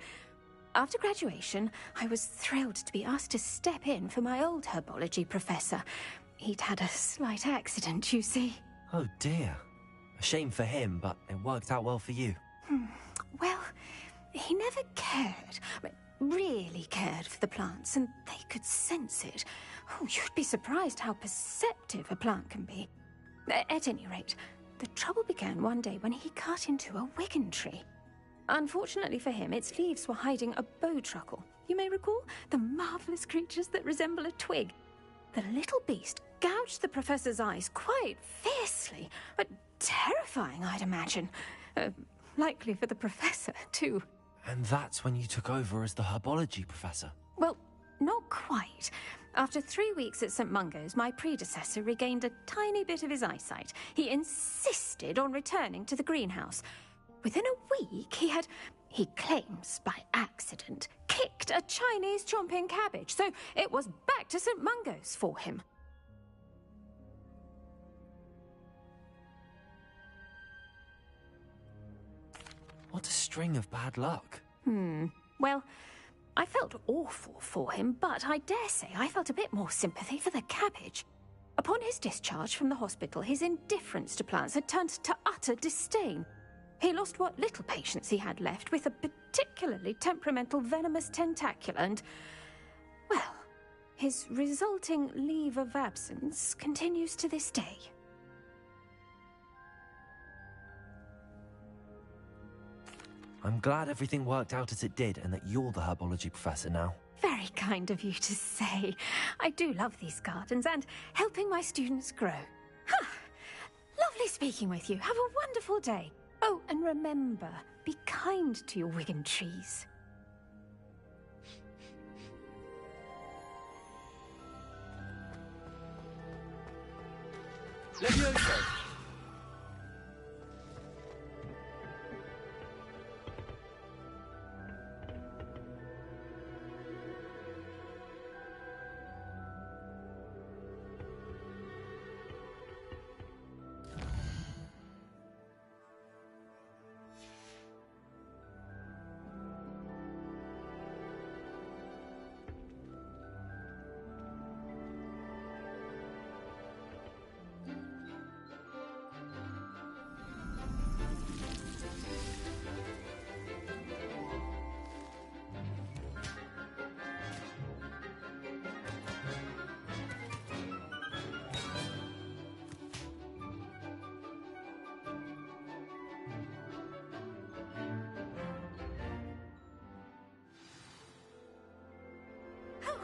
After graduation, I was thrilled to be asked to step in for my old herbology professor. He'd had a slight accident, you see. Oh dear. A shame for him, but it worked out well for you. Well, he never cared, really cared for the plants, and they could sense it. Oh, you'd be surprised how perceptive a plant can be. At any rate, the trouble began one day when he cut into a wigan tree. Unfortunately for him, its leaves were hiding a bowtruckle. You may recall the marvellous creatures that resemble a twig. The little beast gouged the professor's eyes quite fiercely, but terrifying, I'd imagine. Likely for the professor, too. And that's when you took over as the herbology professor? Well, not quite. After 3 weeks at St. Mungo's, my predecessor regained a tiny bit of his eyesight. He insisted on returning to the greenhouse. Within a week, he claims by accident, kicked a Chinese chomping cabbage, so it was back to St. Mungo's for him. What a string of bad luck. Well, I felt awful for him, but I dare say I felt a bit more sympathy for the cabbage. Upon his discharge from the hospital, his indifference to plants had turned to utter disdain. He lost what little patience he had left with a particularly temperamental venomous tentacula and, well, his resulting leave of absence continues to this day. I'm glad everything worked out as it did and that you're the herbology professor now. Very kind of you to say. I do love these gardens and helping my students grow. Lovely Lovely speaking with you. Have a wonderful day. Oh, and remember, be kind to your Wigan trees. Levioso!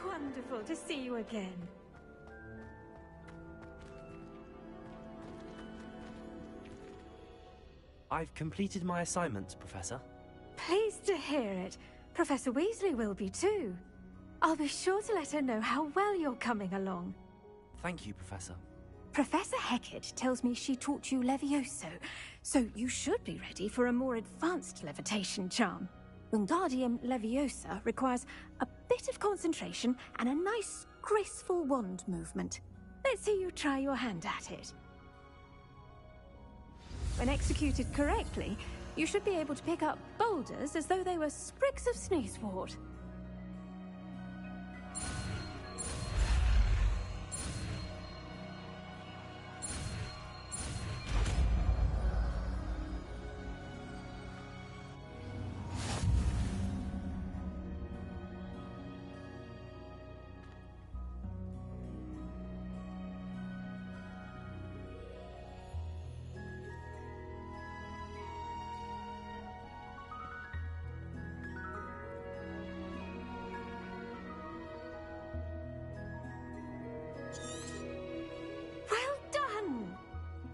Wonderful to see you again. I've completed my assignment, Professor. Pleased to hear it. Professor Weasley will be too. I'll be sure to let her know how well you're coming along. Thank you, Professor. Professor Hecat tells me she taught you Levioso, so you should be ready for a more advanced levitation charm. Wingardium Leviosa requires a bit of concentration and a nice, graceful wand movement. Let's see you try your hand at it. When executed correctly, you should be able to pick up boulders as though they were sprigs of sneezewort.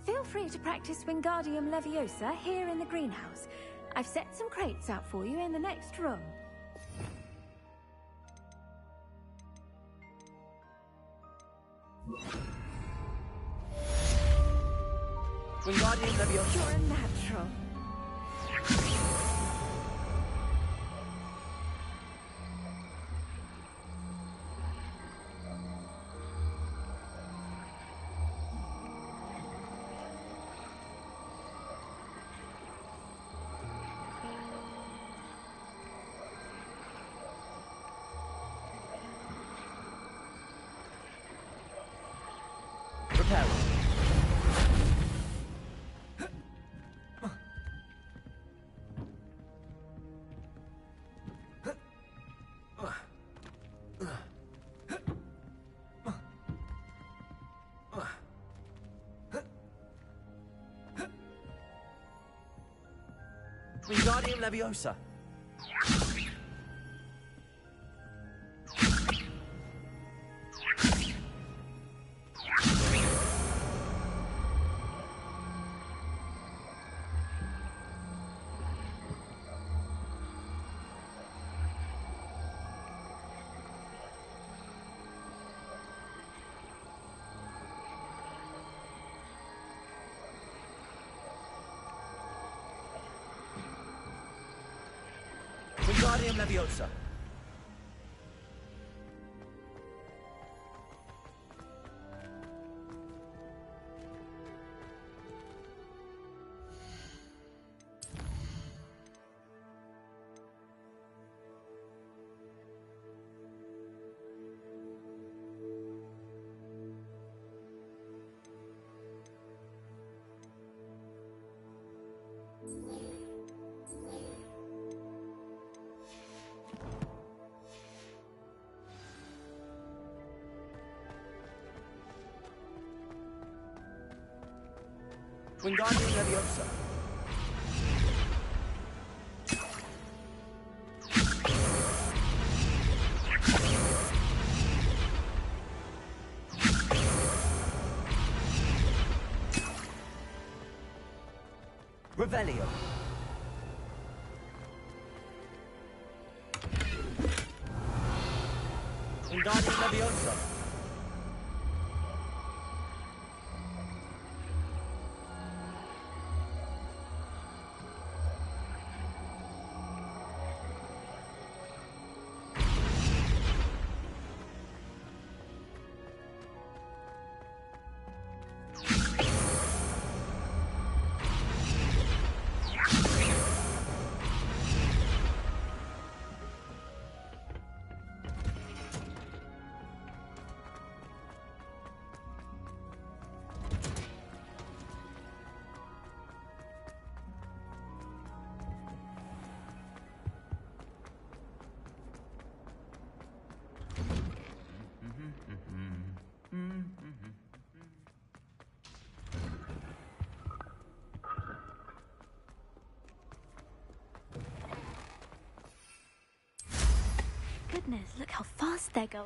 Feel free to practice Wingardium Leviosa here in the greenhouse. I've set some crates out for you in the next room. Wingardium Leviosa. You're a natural. Wingardium Leviosa. Wingardium Leviosa. Wingardium Leviosa. Revelio. Wingardium Leviosa. Goodness, look how fast they're going.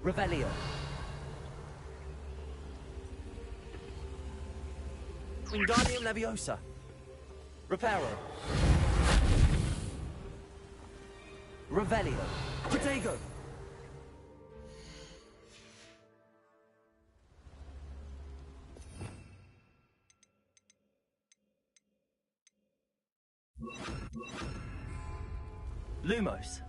Revelio. Wingardium Leviosa. Reparo. Revelio. Protego. Lumos.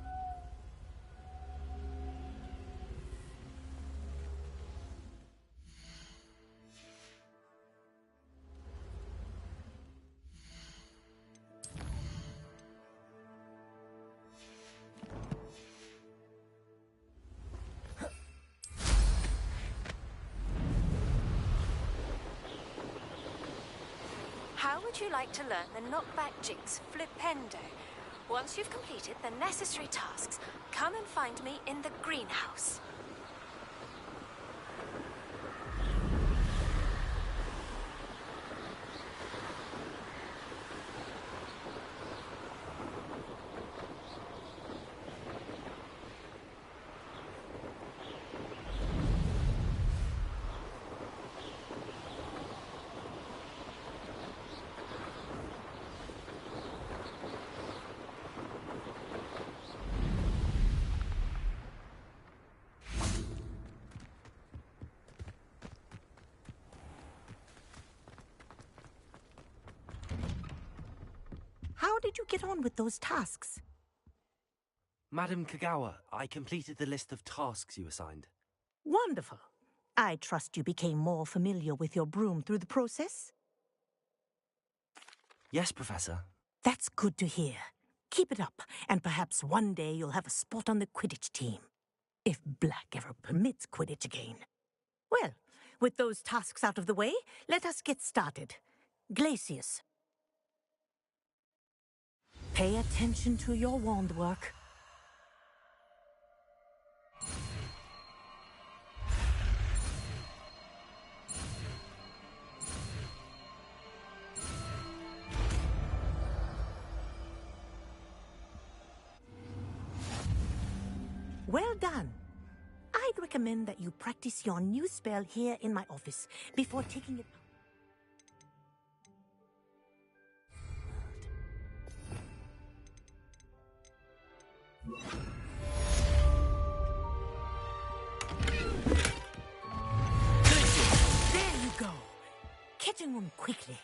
How would you like to learn the knockback jinx Flipendo? Once you've completed the necessary tasks, come and find me in the greenhouse. How did you get on with those tasks? Madam Kagawa, I completed the list of tasks you assigned. Wonderful. I trust you became more familiar with your broom through the process? Yes, Professor. That's good to hear. Keep it up, and perhaps one day you'll have a spot on the Quidditch team. If Black ever permits Quidditch again. Well, with those tasks out of the way, let us get started. Glacius. Pay attention to your wand work. Well done. I'd recommend that you practice your new spell here in my office before taking it. There you go. Catching them quickly.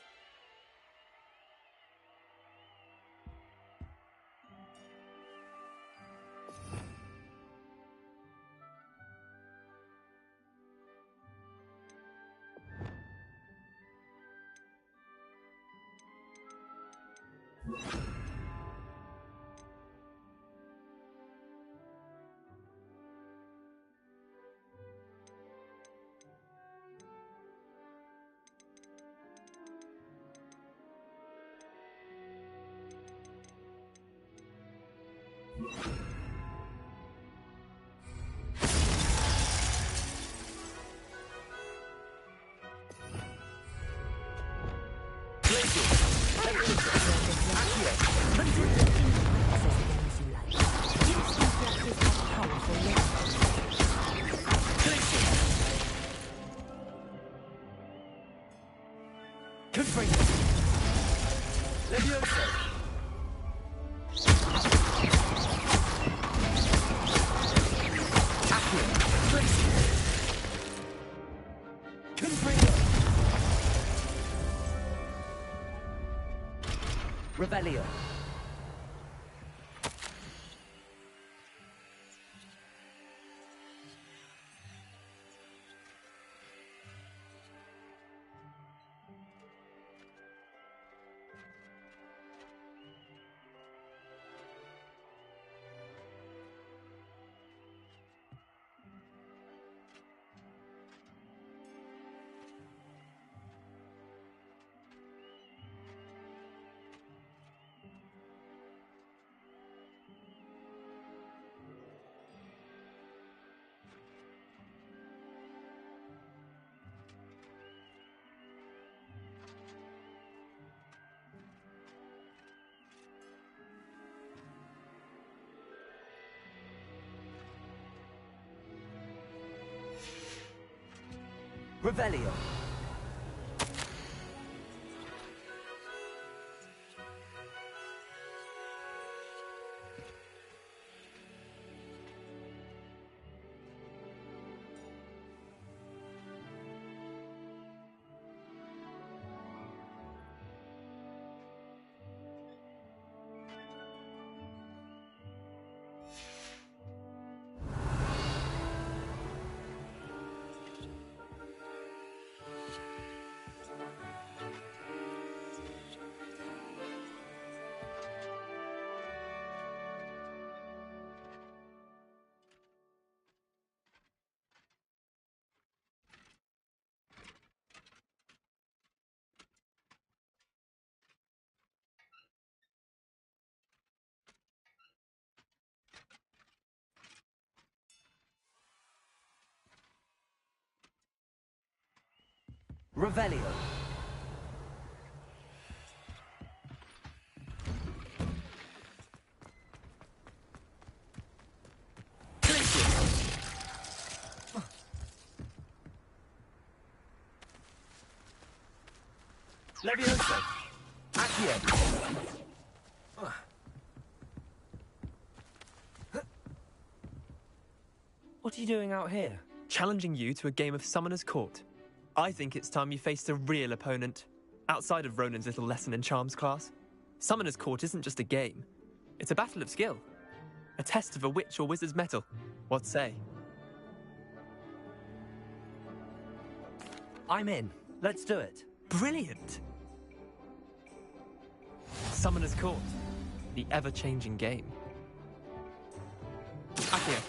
Revelio. Revelio. Revelio. Levioso. Accio. What are you doing out here? Challenging you to a game of Summoner's Court. I think it's time you faced a real opponent, outside of Ronan's little lesson in charms class. Summoner's Court isn't just a game. It's a battle of skill. A test of a witch or wizard's mettle. What say? I'm in. Let's do it. Brilliant! Summoner's Court. The ever-changing game. Accio.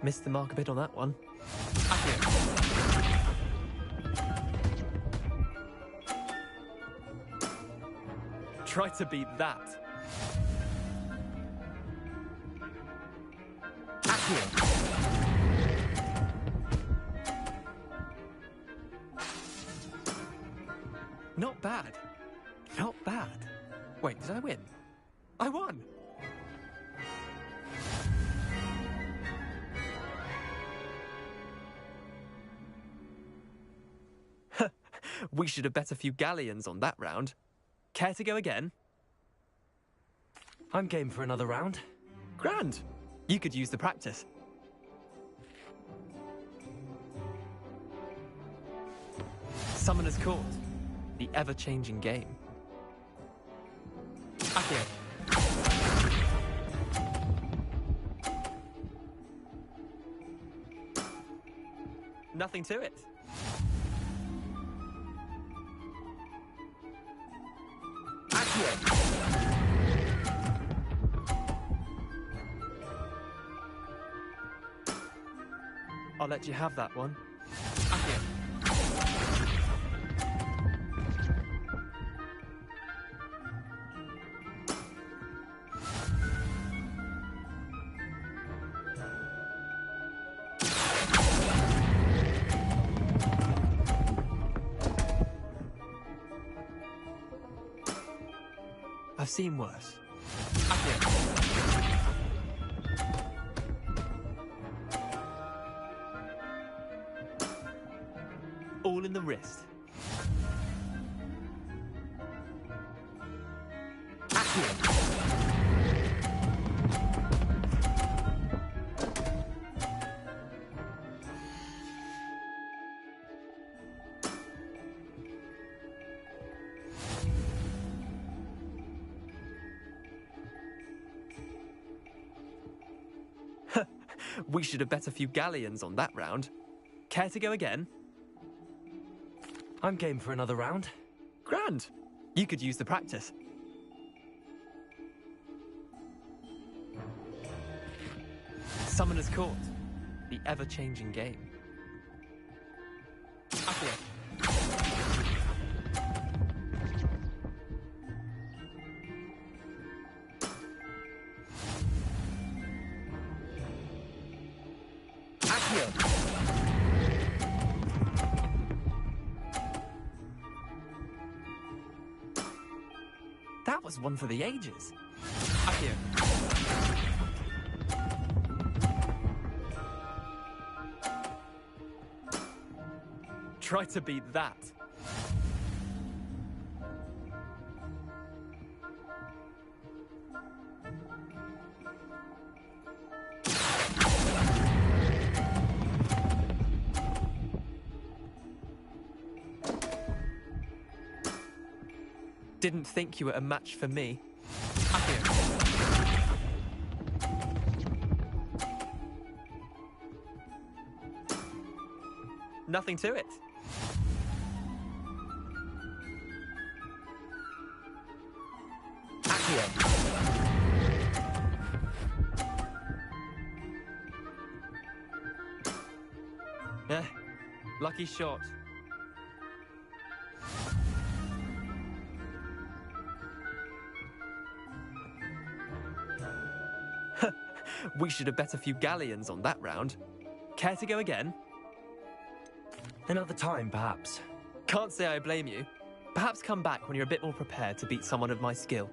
Missed the mark a bit on that one. Try to beat that. Not bad. Not bad. Wait, did I win? I won! We should have bet a few galleons on that round. Care to go again? I'm game for another round. Grand. You could use the practice. Summoner's Court. The ever-changing game. Accio. Nothing to it. I'll let you have that one. I've seen worse. All in the wrist. We should have bet a few galleons on that round. Care to go again? I'm game for another round. Grand. You could use the practice. Summoner's Court. The ever-changing game. Accio. That was one for the ages. Accio. Try to beat that. Didn't think you were a match for me. Accio. Nothing to it. Lucky shot. We should have bet a few galleons on that round. Care to go again? Another time, perhaps. Can't say I blame you. Perhaps come back when you're a bit more prepared to beat someone of my skill.